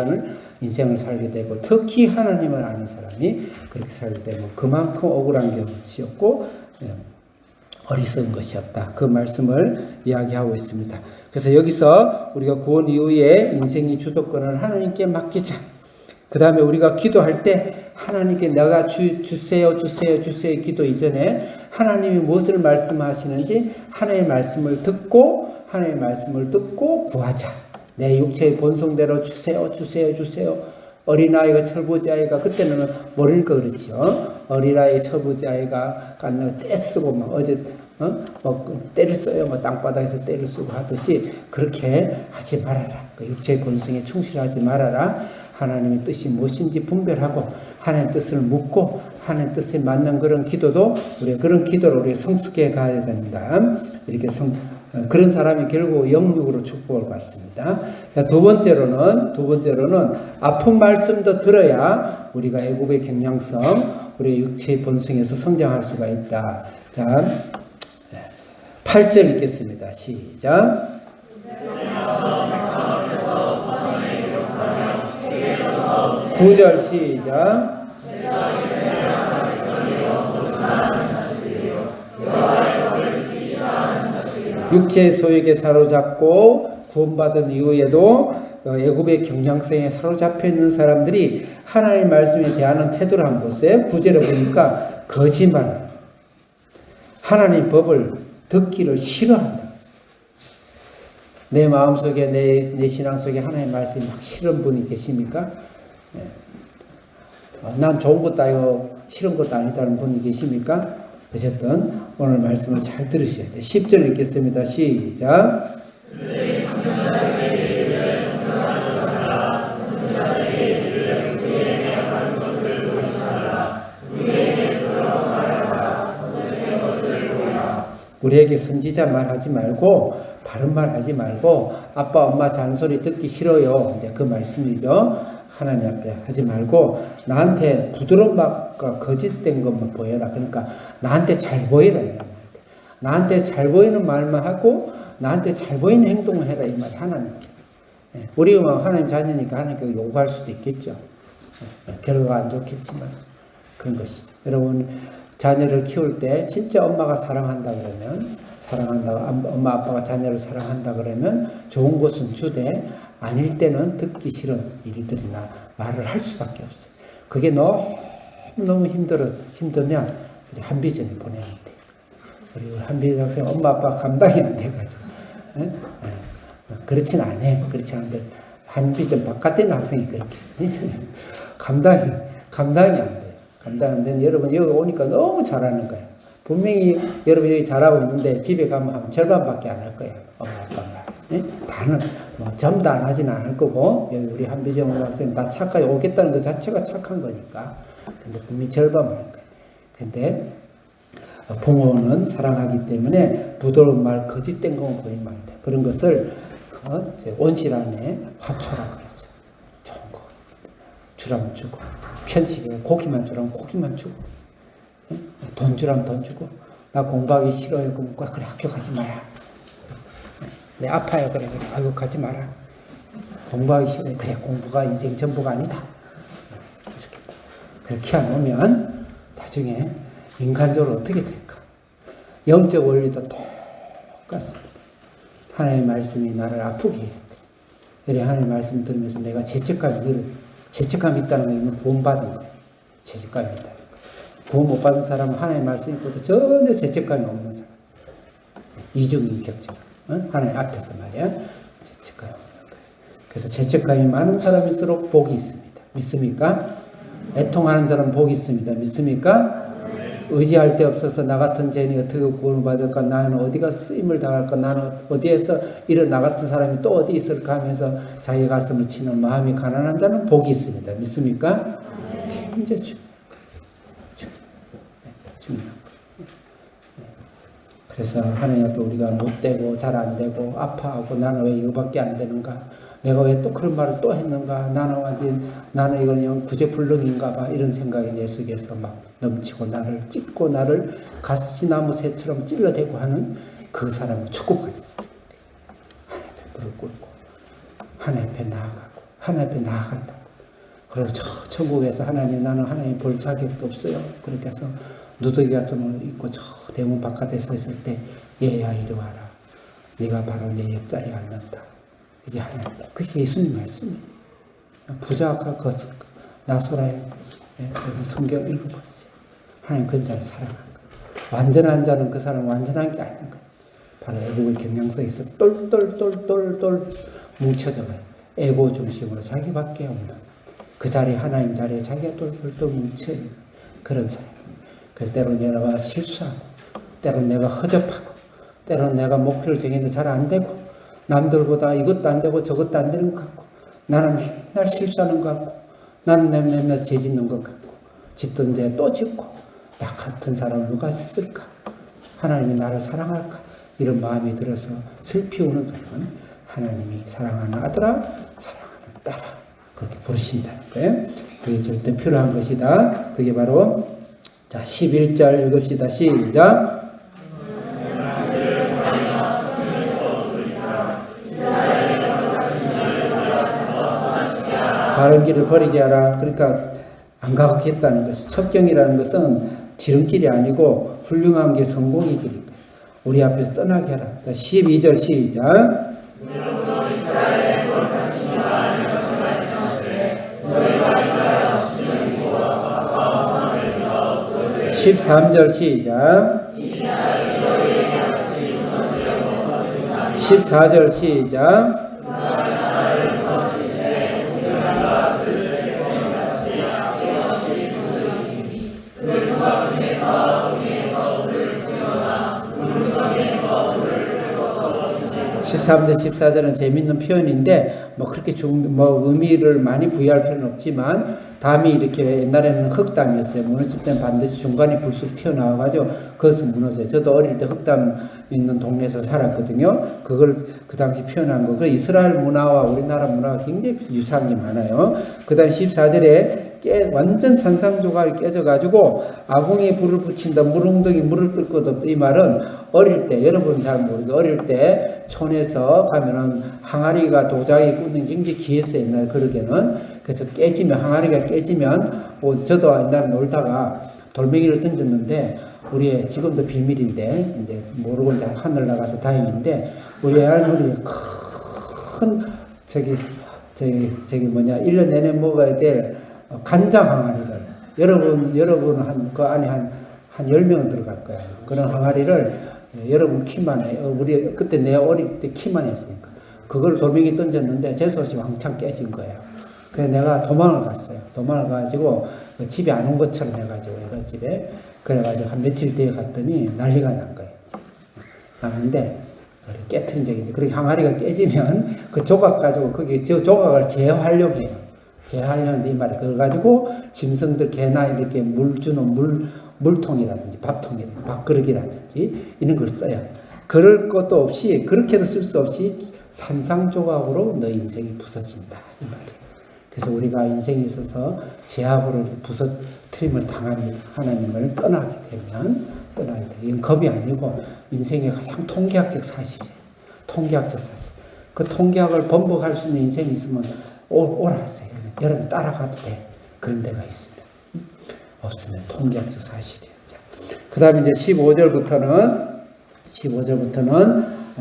인생을 살게 되고 특히 하나님을 아는 사람이 그렇게 살게 되면 그만큼 억울한 것이었고 어리석은 것이 없다. 그 말씀을 이야기하고 있습니다. 그래서 여기서 우리가 구원 이후에 인생의 주도권을 하나님께 맡기자. 그 다음에 우리가 기도할 때 하나님께 내가 주세요 기도 이전에 하나님이 무엇을 말씀하시는지 하나님의 말씀을 듣고 구하자. 내 육체의 본성대로 주세요. 어린아이가 철부지아이가 그때는 모르니까 그렇죠. 어린아이 철부지아이가 깐나 떼쓰고 막 어제 때를 써요. 뭐 땅바닥에서 때를 쓰고 하듯이 그렇게 하지 말아라. 그 육체의 본성에 충실하지 말아라. 하나님의 뜻이 무엇인지 분별하고 하나님의 뜻을 묻고 하나님의 뜻에 맞는 그런 기도도 그런 기도로 우리 성숙해 가야 된다. 이렇게 그런 사람이 결국 영육으로 축복을 받습니다. 자, 두 번째로는 아픈 말씀도 들어야 우리가 애굽의 경량성, 우리 육체의 본성에서 성장할 수가 있다. 자, 8절 읽겠습니다. 시작. 9절 시작. 육체의 소욕에 사로잡고 구원받은 이후에도 애굽의 경향성에 사로잡혀 있는 사람들이 하나님의 말씀에 대하는 태도를 한 보세요. 9절에 보니까 거짓말, 하나님 법을 듣기를 싫어한다. 내 마음속에 내 신앙 속에 하나님의 말씀이 막 싫은 분이 계십니까? 난 좋은 것도 아니고 싫은 것도 아니다는 분이 계십니까? 어쨌든 오늘 말씀을 잘 들으셔야 돼요. 10절 읽겠습니다. 시작. 우리에게 선지자 말하지 말고 바른 말 하지 말고 아빠 엄마 잔소리 듣기 싫어요. 이제 그 말씀이죠. 하나님 앞에 하지 말고 나한테 부드러운 말과 거짓된 것만 보여라. 그러니까 나한테 잘 보이라. 나한테 잘 보이는 말만 하고 나한테 잘 보이는 행동을 해라. 이 말이 하나님께. 우리가 하나님 자녀니까 하나님께 요구할 수도 있겠죠. 결과가 안 좋겠지만 그런 것이죠. 여러분 자녀를 키울 때 진짜 엄마가 사랑한다 그러면 엄마 아빠가 자녀를 사랑한다 그러면 좋은 것은 주되 아닐 때는 듣기 싫은 일들이나 말을 할 수밖에 없어요. 그게 너무 힘들면 이제 한비전에 보내면 돼요. 그리고 한비전 학생 엄마 아빠 감당이 안 돼가지고 그렇진 않아요. 그렇지 않은데 한비전 바깥에 있는 학생이 그렇겠지. 감당이 안 돼요. 감당 안 되는 여러분 여기 오니까 너무 잘하는 거예요. 분명히 여러분 여기 잘하고 있는데 집에 가면 한 절반밖에 안 할 거예요. 엄마 아빠가. 다는 뭐 전부 다 안 하지는 않을 거고 여기 우리 한비전 학생 다 착하게 오겠다는 것 자체가 착한 거니까. 근데 분명히 절반만 할 거예요. 근데 부모는 사랑하기 때문에 부드러운 말, 거짓된 건 보이면 안 돼. 그런 것을 온실 안에 화초라 그러죠. 좋은 거 주라면 주고, 편식에 고기만 주라면 고기만 주고, 돈 주라면 돈 주고, 나 공부하기 싫어요. 그럼 그래 학교 가지 마라. 내 아파요. 그래 아이고 가지 마라. 공부하기 싫어요. 그래 공부가 인생 전부가 아니다. 그렇게 하면 나중에 인간적으로 어떻게 될까? 영적 원리도 똑같습니다. 하나님의 말씀이 나를 아프게 해야 돼. 그래 하나님의 말씀 들으면서 내가 죄책감이 있다는 건 구원받은 거예요. 죄책감이 있다는 거. 구원 못 받은 사람은 하나님의 말씀 있고도 전혀 죄책감이 없는 사람. 이중인격적. 하나님 앞에서 말이야. 죄책감이 없는 거예요. 그래서 죄책감이 많은 사람일수록 복이 있습니다. 믿습니까? 애통하는 사람은 복이 있습니다. 믿습니까? 의지할 데 없어서 나 같은 죄인이 어떻게 구원을 받을까? 나는 어디 가서 쓰임을 당할까? 나는 어디에서 이런 나 같은 사람이 또 어디 있을까? 하면서 자기 가슴을 치는 마음이 가난한 자는 복이 있습니다. 믿습니까? 굉장히 중요한 거. 그래서 하나님 앞에 우리가 못되고 잘 안 되고 아파하고 나는 왜 이거밖에 안 되는가? 내가 왜 또 그런 말을 또 했는가? 나는 이건 그냥 구제불능인가 봐. 이런 생각이 내 속에서 막 넘치고 나를 찢고 나를 가시나무 새처럼 찔러대고 하는 그 사람을 축복하는 사람. 하나님 앞에 무릎 꿇고 하나님 앞에 나아가고 하나님 앞에 나아간다고. 그리고 저 천국에서 하나님 나는 하나님 볼 자격도 없어요. 그렇게 해서 누더기 같은 옷을 입고 저 대문 바깥에 서 있을 때 얘야 이리 와라. 네가 바로 내 옆자리에 앉는다. 이게 하나님, 그게 예수님 말씀이에요. 부자가 나소라에 성경 읽어보세요. 하나님 그런 자를 사랑한 거예요. 완전한 자는 그 사람 완전한 게 아닌 거예요. 바로 애국의 경향성에서 똘똘똘똘똘 뭉쳐져 가요. 애고 중심으로 자기밖에 없는 그 자리에 하나님 자리에 자기가 똘똘똘 뭉쳐있는 그런 사람. 그래서 때로는 내가 실수하고 때로는 내가 허접하고 때로는 내가 목표를 정했는데 잘 안 되고 남들보다 이것도 안 되고 저것도 안 되는 것 같고 나는 맨날 실수하는 것 같고 나는 맨날 죄 짓는 것 같고 짓던 죄 또 짓고 나 같은 사람을 누가 쓸까? 하나님이 나를 사랑할까? 이런 마음이 들어서 슬피 우는 사람은 하나님이 사랑하는 아들아 사랑하는 딸아 그렇게 부르신다는 거예요. 그게 절대 필요한 것이다. 그게 바로 자 11절 읽읍시다. 시작. 바른 길을 버리게 하라. 그러니까 안 가겠다는 것이 첩경이라는 것은 지름길이 아니고 훌륭한 게 성공의 길입니다. 우리 앞에서 떠나게 하라. 12절 시작. 13절 시작. 14절 시작. 13절, 14절은 재밌는 표현인데, 그렇게 의미를 많이 부여할 필요는 없지만, 담이 이렇게 옛날에는 흙담이었어요. 무너질 때는 반드시 중간에 불쑥 튀어나와가지고, 그것은 무너져요. 저도 어릴 때 흙담 있는 동네에서 살았거든요. 그걸 그 당시 표현한 거. 그 이스라엘 문화와 우리나라 문화가 굉장히 유사한 게 많아요. 그 다음 14절에 완전 산상조각이 깨져가지고 아궁이에 불을 붙인다. 물웅덩이 물을 뜰 것 없다. 이 말은 어릴 때 여러분 잘 모르게 어릴 때 촌에서 가면은 항아리가 도자기 굽는 게 굉장히 귀했어요. 옛날 그러게는. 그래서 항아리가 깨지면 저도 옛날에 놀다가 돌멩이를 던졌는데 우리 지금도 비밀인데 이제 모르고 이제 하늘 나가서 다행인데 우리 할머니 큰 저기 뭐냐, 1년 내내 먹어야 될 간장 항아리를, 여러분 그 안에 한 10명은 들어갈 거야. 그런 항아리를 여러분 키만 해. 우리 그때 내 어릴 때 키만 했으니까. 그걸 돌멩이 던졌는데 재수없이 왕창 깨진 거예요. 그래서 내가 도망을 갔어요. 도망을 가가지고 집에 안 온 것처럼 해가지고 애가집에. 그래가지고 한 며칠 뒤에 갔더니 난리가 난 거예요. 났는데 깨트린 적이 있는데, 그렇게 항아리가 깨지면 그 조각 가지고 거기 저 조각을 재활용해요. 재활용하는데 이 말이 그걸 가지고 짐승들 개나 이렇게 물 주는 물통이라든지 밥통이라든지 밥그릇이라든지 이런 걸 써요. 그럴 것도 없이, 그렇게도 쓸 수 없이 산상조각으로 너 인생이 부서진다 이 말이에요. 그래서 우리가 인생에 있어서 제약으로 부서트림을 당합니다. 하나님을 떠나게 되면 이건 겁이 아니고 인생의 가장 통계학적 사실이에요. 통계학적 사실. 그 통계학을 번복할 수 있는 인생이 있으면 오라세요. 여러분 따라가도 돼. 그런 데가 있습니다. 없으면 통계학적 사실이에요. 그 다음에 이제 15절부터는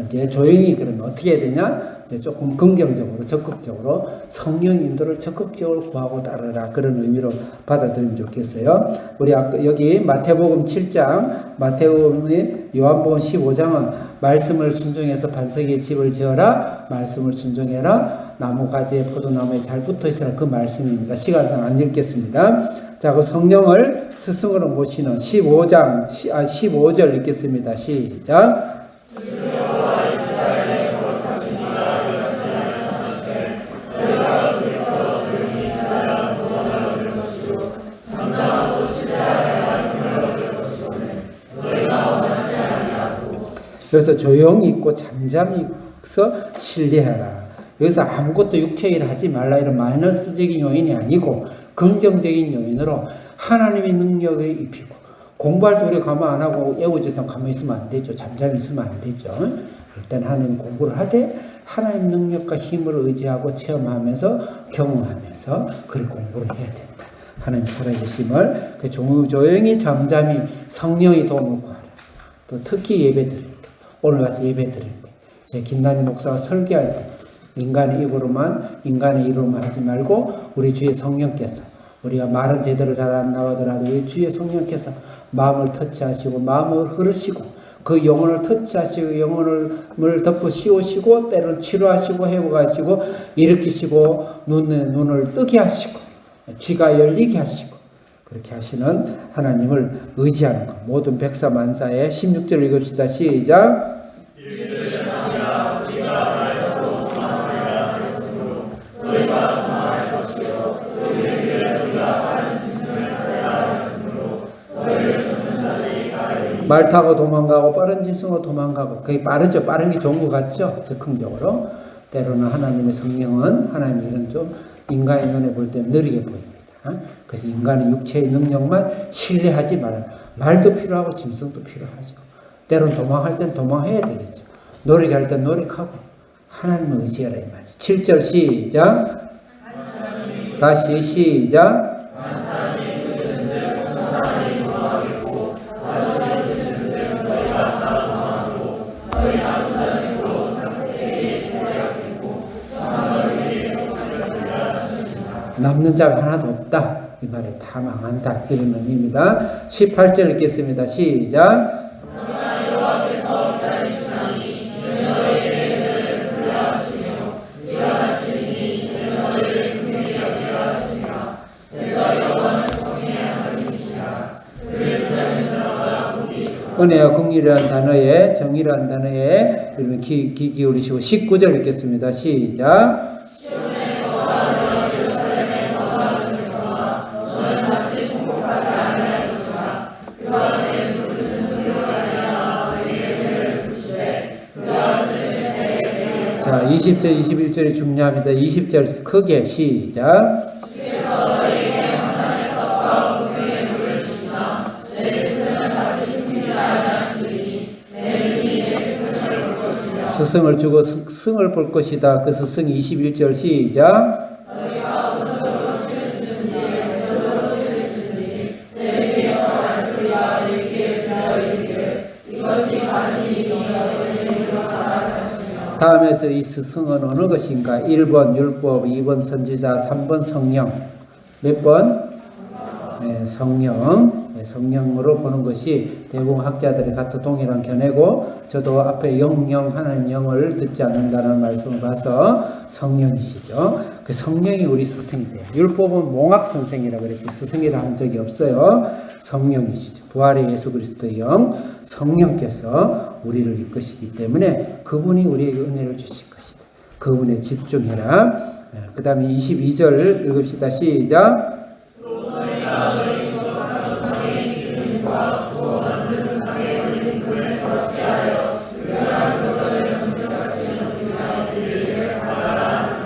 이제 조용히, 그러면 어떻게 해야 되냐? 이제 조금 긍정적으로, 적극적으로 성령 인도를 적극적으로 구하고 따르라. 그런 의미로 받아들이면 좋겠어요. 우리 아까 여기 마태복음 7장, 마태복음의 요한복음 15장은 말씀을 순종해서 반석의 집을 지어라. 말씀을 순종해라. 나무 가지에 포도나무에 잘 붙어 있으라. 그 말씀입니다. 시간상 안 읽겠습니다. 자, 그 성령을 스승으로 모시는 15절 읽겠습니다. 시작. 그래서 조용히 있고 잠잠히 있어 신뢰하라. 여기서 아무것도 육체의 일을 하지 말라 이런 마이너스적인 요인이 아니고 긍정적인 요인으로 하나님의 능력을 입히고, 공부할 때 우리가 가만 안 하고 애우지도 가만히 있으면 안 되죠. 잠잠히 있으면 안 되죠. 일단 하나님 공부를 하되 하나님 능력과 힘을 의지하고 체험하면서 경험하면서 그 공부를 해야 된다. 하나님 살아계심을 조용히 잠잠히 성령의 도움을 구하라. 또 특히 예배 드릴 때, 오늘같이 예배 드릴 때, 제 김단희 목사가 설교할 때 인간의 입으로만 하지 말고 우리 주의 성령께서, 우리가 말은 제대로 잘 안 나오더라도 우리 주의 성령께서 마음을 터치하시고 마음을 흐르시고 그 영혼을 터치하시고 영혼을 덮어 씌우시고 때로는 치료하시고 회복하시고 일으키시고 눈을 뜨게 하시고 귀가 열리게 하시고 그렇게 하시는 하나님을 의지하는 것. 모든 백사만사의 16절 읽읍시다. 시작. 말 타고 도망가고 빠른 짐승으로 도망가고, 그게 빠르죠. 빠른 게 좋은 것 같죠. 즉흥적으로. 때로는 하나님의 성령은, 하나님의 일은 좀 인간의 눈에 볼 때는 느리게 보입니다. 그래서 인간의 육체의 능력만 신뢰하지 말아요. 말도 필요하고 짐승도 필요하죠. 때로는 도망할 땐 도망해야 되겠죠. 노력할 땐 노력하고 하나님을 의지하라 이 말이죠. 7절 시작. 다시 시작. 남는 자가 하나도 없다. 이 말에 다 망한다. 이런 의미입니다. 18절 읽겠습니다. 시작. 은혜와 긍휼이라는 단어에, 정의라는 단어에 여러분 귀 기울이시고 19절 읽겠습니다. 시작. 자, 20절, 21절이 중요합니다. 20절 크게 시작. 스승을 주고 승을 볼 것이다. 그 스승이 21절 시작. 다음에서 이 스승은 어느 것인가? 1번 율법, 2번 선지자, 3번 성령. 몇 번? 네, 성령. 네, 성령으로 보는 것이 대부분 학자들이 같은 동일한 견해고, 저도 앞에 영영 하나님 영을 듣지 않는다는 말씀을 봐서 성령이시죠. 그 성령이 우리 스승이 돼요. 율법은 몽학 선생이라고 그랬지 스승이라 한 적이 없어요. 성령이시죠. 부활의 예수 그리스도의 영 성령께서 우리를 이끄시기 때문에 그분이 우리에게 은혜를 주실 것이다. 그분에 집중해라. 그 다음에 22절 읽읍시다. 시작.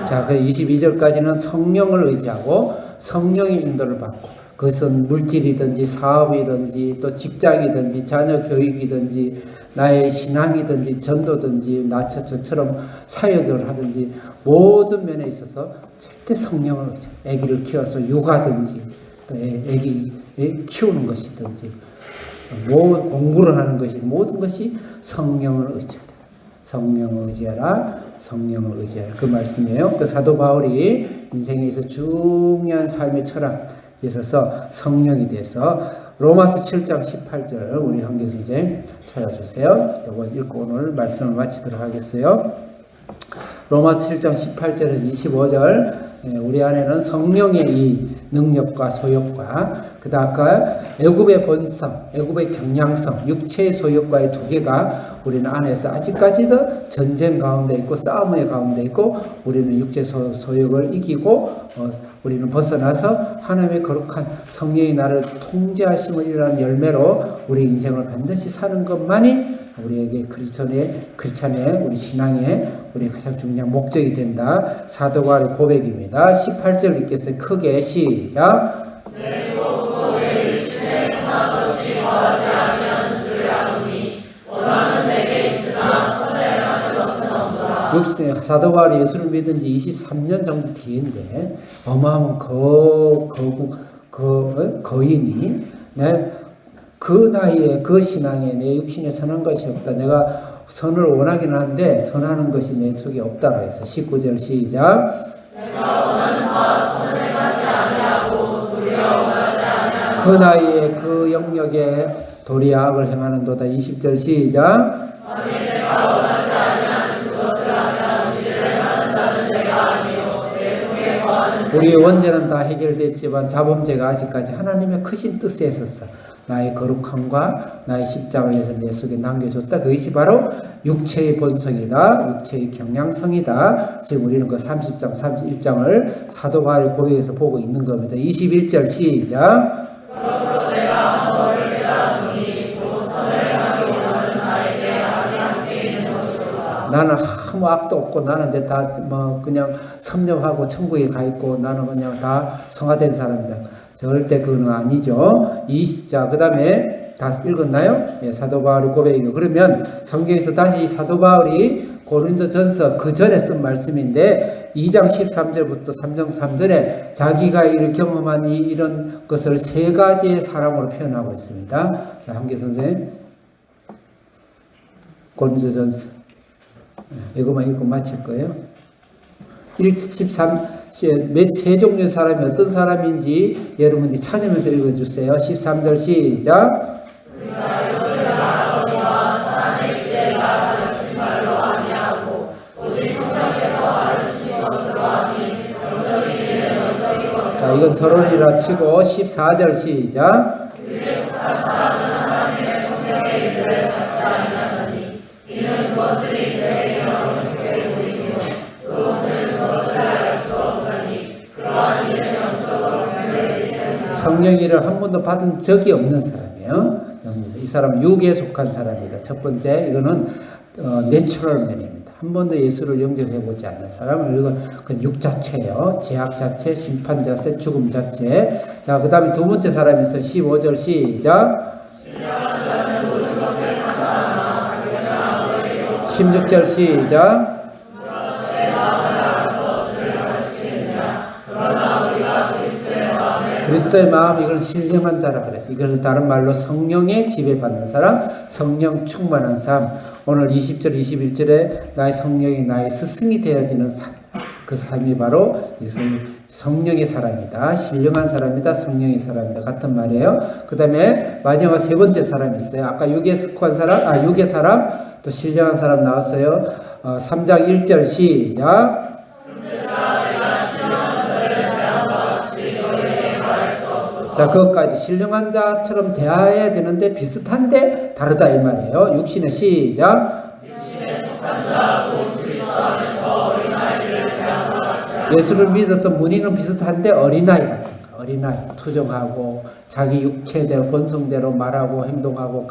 자, 그 22절까지는 성령을 의지하고 성령의 인도를 받고, 그것은 물질이든지 사업이든지 또 직장이든지 자녀 교육이든지 나의 신앙이든지 전도든지 저처럼 사역을 하든지 모든 면에 있어서 절대 성령을 의지하고, 아기를 키워서 육아든지 또 아기 키우는 것이든지 공부를 하는 것이 모든 것이 성령을 의지하라. 성령을 의지하라. 성령을 의지하라. 그 말씀이에요. 그 사도 바울이 인생에서 중요한 삶의 철학에 있어서 성령이 돼서 로마서 7장 18절 우리 한교 선생 찾아주세요. 이거 읽고 오늘 말씀을 마치도록 하겠어요. 로마서 7장 18절에서 25절 우리 안에는 성령의 이 능력과 소욕과 그다음 아까 애굽의 본성, 애굽의 경향성, 육체의 소욕과의 두 개가 우리는 안에서 아직까지도 전쟁 가운데 있고 싸움의 가운데 있고 우리는 육체 소욕을 이기고 우리는 벗어나서 하나님의 거룩한 성령이 나를 통제하심을 이라는 열매로 우리 인생을 반드시 사는 것만이 우리에게 크리스찬의 우리 신앙의 우리 가장 중요한 목적이 된다. 사도 바울의 고백입니다. 18절 읽겠어요. 크게 시작. 내 속속에 의심에 선한 것이 거하지 아니하는 줄을 아노니 원하는 내게 있으나 선행하는 것은 없노라. 사도 바울이 예수를 믿은 지 23년 정도 뒤인데 어마어마한 거인이 그 나이에 그 신앙에 내 육신에 선한 것이 없다. 내가 선을 원하긴 한데 선하는 것이 내 속에 없다고 해서 19절 시작. 내가 원하는 바 선행하지 아니하고 도리어 원하지 아니하는 그 나이에 그 영역에 도리어 악을 행하는도다. 20절 시작. 만일 내가 원하지 아니하는 그것을 하면 이를 행하는 자는 내가 아니요 내 속에 거하는 우리의 원죄는 다 해결됐지만 자범죄가 아직까지 하나님의 크신 뜻에 있었어. 나의 거룩함과 나의 십자가를 위해서 내 속에 남겨줬다. 그것이 바로 육체의 본성이다. 육체의 경향성이다. 지금 우리는 그 30장, 31장을 사도 바울의 고백에서 보고 있는 겁니다. 21절 시작. 그러므로 내가 너를 깨달았노니 곧 선을 행하기 원하는 나에게 악이 함께 있는 것이로다. 나는 아무 악도 없고 나는 이제 다 그냥 섭렵하고 천국에 가 있고 나는 그냥 다 성화된 사람이다. 절대 그건 아니죠. 자, 그 다음에 다 읽었나요? 예, 사도 바울의 고백이요. 그러면 성경에서 다시 사도 바울이 고린도전서 그 전에 쓴 말씀인데 2장 13절부터 3장 3절에 자기가 이를 경험한 이런 것을 세 가지의 사람으로 표현하고 있습니다. 자, 한계 선생님. 고린도전서. 이것만 읽고 마칠 거예요. 13, 세 종류의 사람이 어떤 사람인지 여러분이 찾으면서 읽어주세요. 13절 시작. 우리가 이것을 말하거니와 사람의 지혜가 가르친 말로 아니하고 오직 성령께서 가르치신 것으로 하니 영적인 일은 영적인 것으로. 자, 이건 서론이라 치고 14절 시작. 그에 속한 사람은 하나님의 성령의 일들을 받지 아니하느니 이는 그것들이 그에게 영적에 보이며 그것들은 그것을 알 수 없나니 그러한 일은 영적으로 분별되기 때문이다. 성령 일을 한 번도 받은 적이 없는 사람이에요. 이 사람은 육에 속한 사람이다. 첫 번째 이거는 내추럴맨입니다. 한 번도 예수를 영접해 보지 않는 사람을 이건 육 자체예요. 제약 자체, 심판 자체, 죽음 자체. 자, 그 다음에 두 번째 사람이 있어요. 15절 시작. 16절 시작. 그리스도의 마음, 이걸 신령한 자라 그랬어요. 이것은 다른 말로 성령에 지배받는 사람, 성령 충만한 삶. 오늘 20절, 21절에 나의 성령이 나의 스승이 되어지는 삶. 그 삶이 바로 성령의 사람이다. 신령한 사람이다. 성령의 사람이다. 같은 말이에요. 그 다음에 마지막 세 번째 사람이 있어요. 아까 육에 속한 사람, 육의 사람, 또 신령한 사람 나왔어요. 3장 1절 시작. 자, 그것까지 신령한 자처럼 대해야 되는데 비슷한데 다르다 이 말이에요. 육신의 시작. 육신에 속한 자, 곧 그리스도 안에서 어린아이를 대한 것 같이 예수를 믿어서 문의는 비슷한데 어린아이 같은 거. 어린아이 투정하고 자기 육체대로 본성대로 말하고 행동하고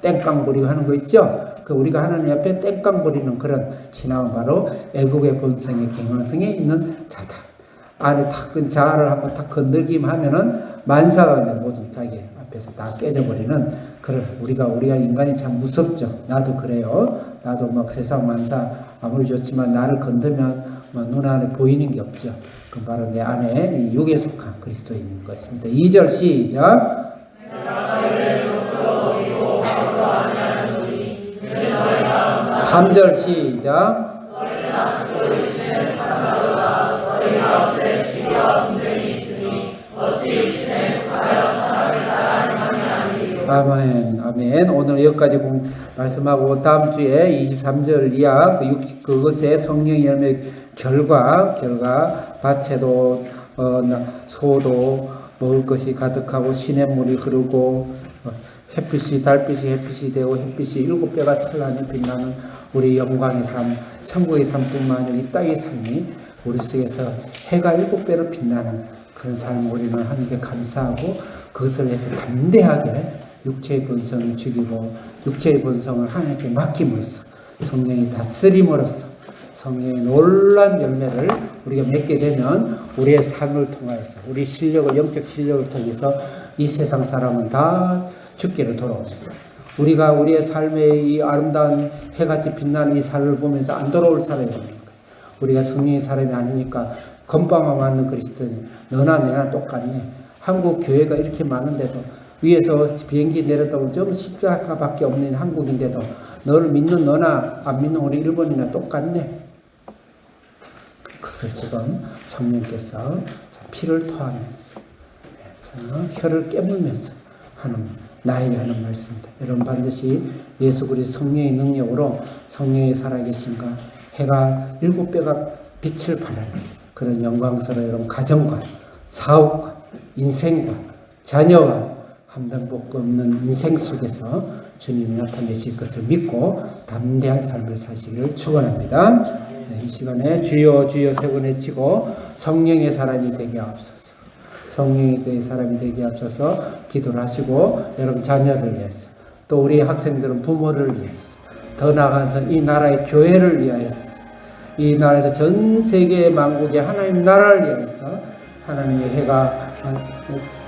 땡깡 부리고 하는 거 있죠. 그 우리가 하나님 앞에 땡깡 부리는 그런 신앙은 바로 애국의 본성의 경향성에 있는 자다. 안에 탁 자아를 한번 탁 건들기만 하면은 만사가 모든 자기 앞에서 다 깨져버리는 그런 우리가 인간이 참 무섭죠. 나도 그래요. 나도 막 세상 만사 아무리 좋지만 나를 건들면 눈 안에 보이는 게 없죠. 그 바로 내 안에 이 육에 속한 그리스도인 것입니다. 2절 시작. 3절 시작. 아멘, 아멘. 오늘 여기까지 말씀하고 다음 주에 23절 이하 그것의 성령의 열매 결과 밭에도 소도 먹을 것이 가득하고 시냇물이 흐르고 햇빛이 달빛이 되고 햇빛이 7배가 찬란히 빛나는 우리 영광의 삶, 천국의 삶뿐만 아니라 이 땅의 삶이 우리 속에서 해가 7배로 빛나는 그런 삶을 우리는 하나님께 감사하고 그것을 위해서 담대하게 육체의 본성을 죽이고 육체의 본성을 하나님께 맡김으로써 성령이 다스림으로써 성령의 놀란 열매를 우리가 맺게 되면 우리의 삶을 통해서 우리 실력을 영적 실력을 통해서 이 세상 사람은 다 죽기를 돌아옵니다. 우리가 우리의 삶의 이 아름다운 해같이 빛나는 이 삶을 보면서 안 돌아올 사람이 없는 거예요. 우리가 성령의 사람이 아니니까 건빵하고 맞는 그리스도니 너나 내나 똑같네. 한국 교회가 이렇게 많은데도 위에서 비행기 내렸다고 좀 십자가밖에 없는 한국인데도 너를 믿는 너나 안 믿는 우리 일본이나 똑같네. 그것을 지금 성령께서 피를 토하면서 혀를 깨물면서 나에게 하는 말씀입니다. 여러분 반드시 예수 그리스도 성령의 능력으로 성령이 살아계신가 해가 7배가 빛을 발하는 그런 영광스러운 여러분 가정과 사업과 인생과 자녀와 한변복도 없는 인생 속에서 주님이 나타내실 것을 믿고 담대한 삶을 사시기를 축원합니다. 이 시간에 주여 주여 세 번 외치고 성령의 사람이 되게 하옵소서. 성령의 사람이 되게 하옵소서 기도를 하시고 여러분 자녀를 위해서 또 우리 학생들은 부모를 위해서 더 나아가서 이 나라의 교회를 위하여서 이 나라에서 전 세계 만국의 하나님 나라를 위하여서 하나님의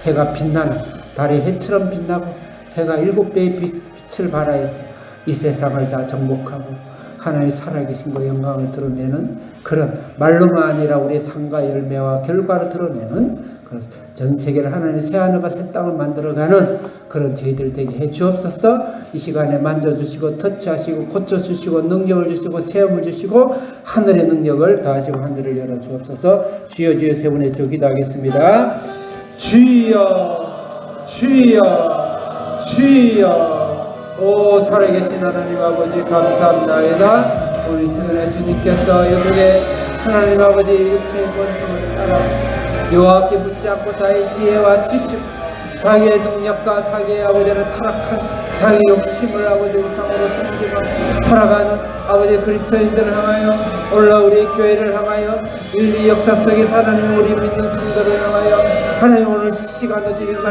해가 빛나는 달이 해처럼 빛나고 해가 7배의 빛을 발하여서 이 세상을 다 정복하고 하나님의 살아계신 그 영광을 드러내는 그런 말로만 아니라 우리의 삶과 열매와 결과를 드러내는 전 세계를 하나님의 새하늘과 새 땅을 만들어가는 그런 저희들 되게 해 주옵소서. 이 시간에 만져주시고 터치하시고 고쳐주시고 능력을 주시고 세움을 주시고 하늘의 능력을 더하시고 하늘을 열어 주옵소서. 주여 주여 세 번의 기도하겠습니다. 주여 주여 주여 오 살아계신 하나님 아버지 감사합니다. 우리 시간에 주님께서 여기에 하나님 아버지 육체의 본성을 따라서 여호와께 붙잡고 자기의 지혜와 지식 자기의 능력과 자기의 아버지는 타락한 자기 욕심을 아버지 우상으로 섬기며 살아가는 아버지 그리스도인들을 향하여 올라 우리 교회를 향하여 인류 역사 속에서 하나님 우리 믿는 성도를 향하여 하나님 오늘 시간을 주신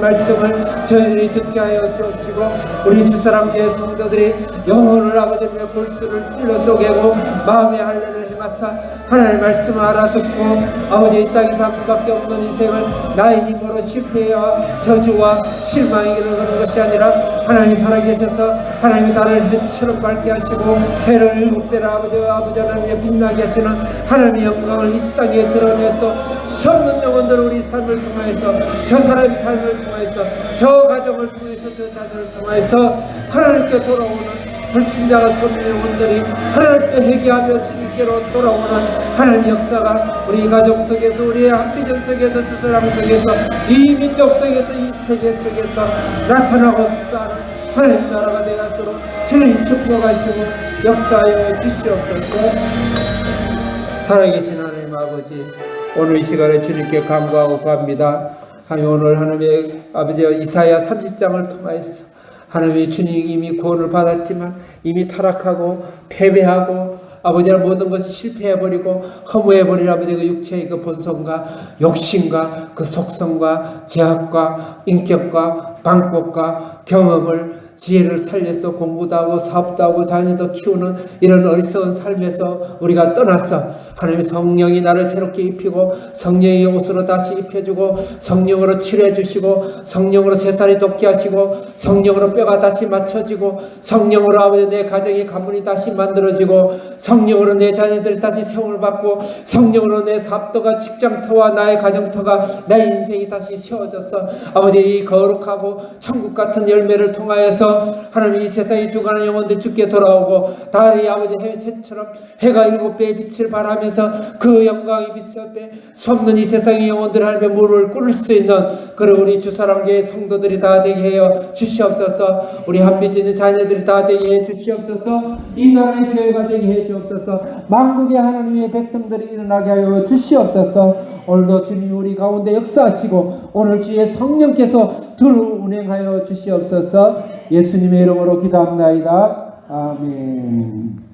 말씀을 저희들이 듣게 하여 주옵시고 우리 주사랑교회 성도들이 영혼을 아버지의 골수를 찔러 쪼개고 마음의 할례를 해마사 하나님의 말씀을 알아듣고 아버지 이 땅에서 한 번밖에 없는 인생을 나의 힘으로 실패와 저주와 실망에 이르는 것이 아니라 하나님이 살아계셔서 하나님이 나를 해처럼 밝게 하시고 해를 7배로 아버지 하나님의 빛나게 하시는 하나님의 영광을 이 땅에 드러내서 수없는 영혼들 우리 삶을 통하여서 저 사람의 삶을 통하여서 저 가정을 통해서 저 자녀를 통하여서 하나님께 돌아오는 불신자가 쏟는 영혼들이 하나님께 회개하며 주님께로 돌아오는 하나님 역사가 우리 가족 속에서 우리의 한비전 속에서 저 사람 속에서 이 민족 속에서 이 세계 속에서 나타나고 역사하는 하나님 나라가 되도록 주님 축복하시고 역사하여 주시옵소서. 살아계신 하나님 아버지, 오늘 이 시간에 주님께 감사하고 갑니다. 하나님 오늘 하나님의 아버지 이사야 30장을 통하여서 하나님이 주님 이미 구원을 받았지만 이미 타락하고 패배하고 아버지는 모든 것이 실패해버리고 허무해버린 아버지 그 육체의 그 본성과 욕심과 그 속성과 제약과 인격과 방법과 경험을 지혜를 살려서 공부도 하고 사업도 하고 자녀도 키우는 이런 어리석은 삶에서 우리가 떠났어. 하나님의 성령이 나를 새롭게 입히고 성령의 옷으로 다시 입혀주고 성령으로 치료해 주시고 성령으로 새살이 돋게 하시고 성령으로 뼈가 다시 맞춰지고 성령으로 아버지 내 가정의 가문이 다시 만들어지고 성령으로 내 자녀들이 다시 세움을 받고 성령으로 내 사업터가 직장터와 나의 가정터가 나의 인생이 다시 세워져서 아버지 이 거룩하고 천국 같은 열매를 통하여서 하나님 이 세상에 죽어가는 영혼들 주께 돌아오고 다이 아버지 해처럼 해가 7배의 빛을 발하면서 그 영광이 빛에 솟는 이 세상의 영혼들 하나님의 무릎을 꿇을 수 있는 그런 우리 주사랑교회 성도들이 다 되게 하여 주시옵소서. 우리 한비지는 자녀들이 다 되게 해 주시옵소서. 이 나라의 교회가 되게 해 주옵소서. 만국의 하나님의 백성들이 일어나게 하여 주시옵소서. 오늘도 주님 우리 가운데 역사하시고 오늘 주의 성령께서 두루 운행하여 주시옵소서. 예수님의 이름으로 기도합나이다. 아멘.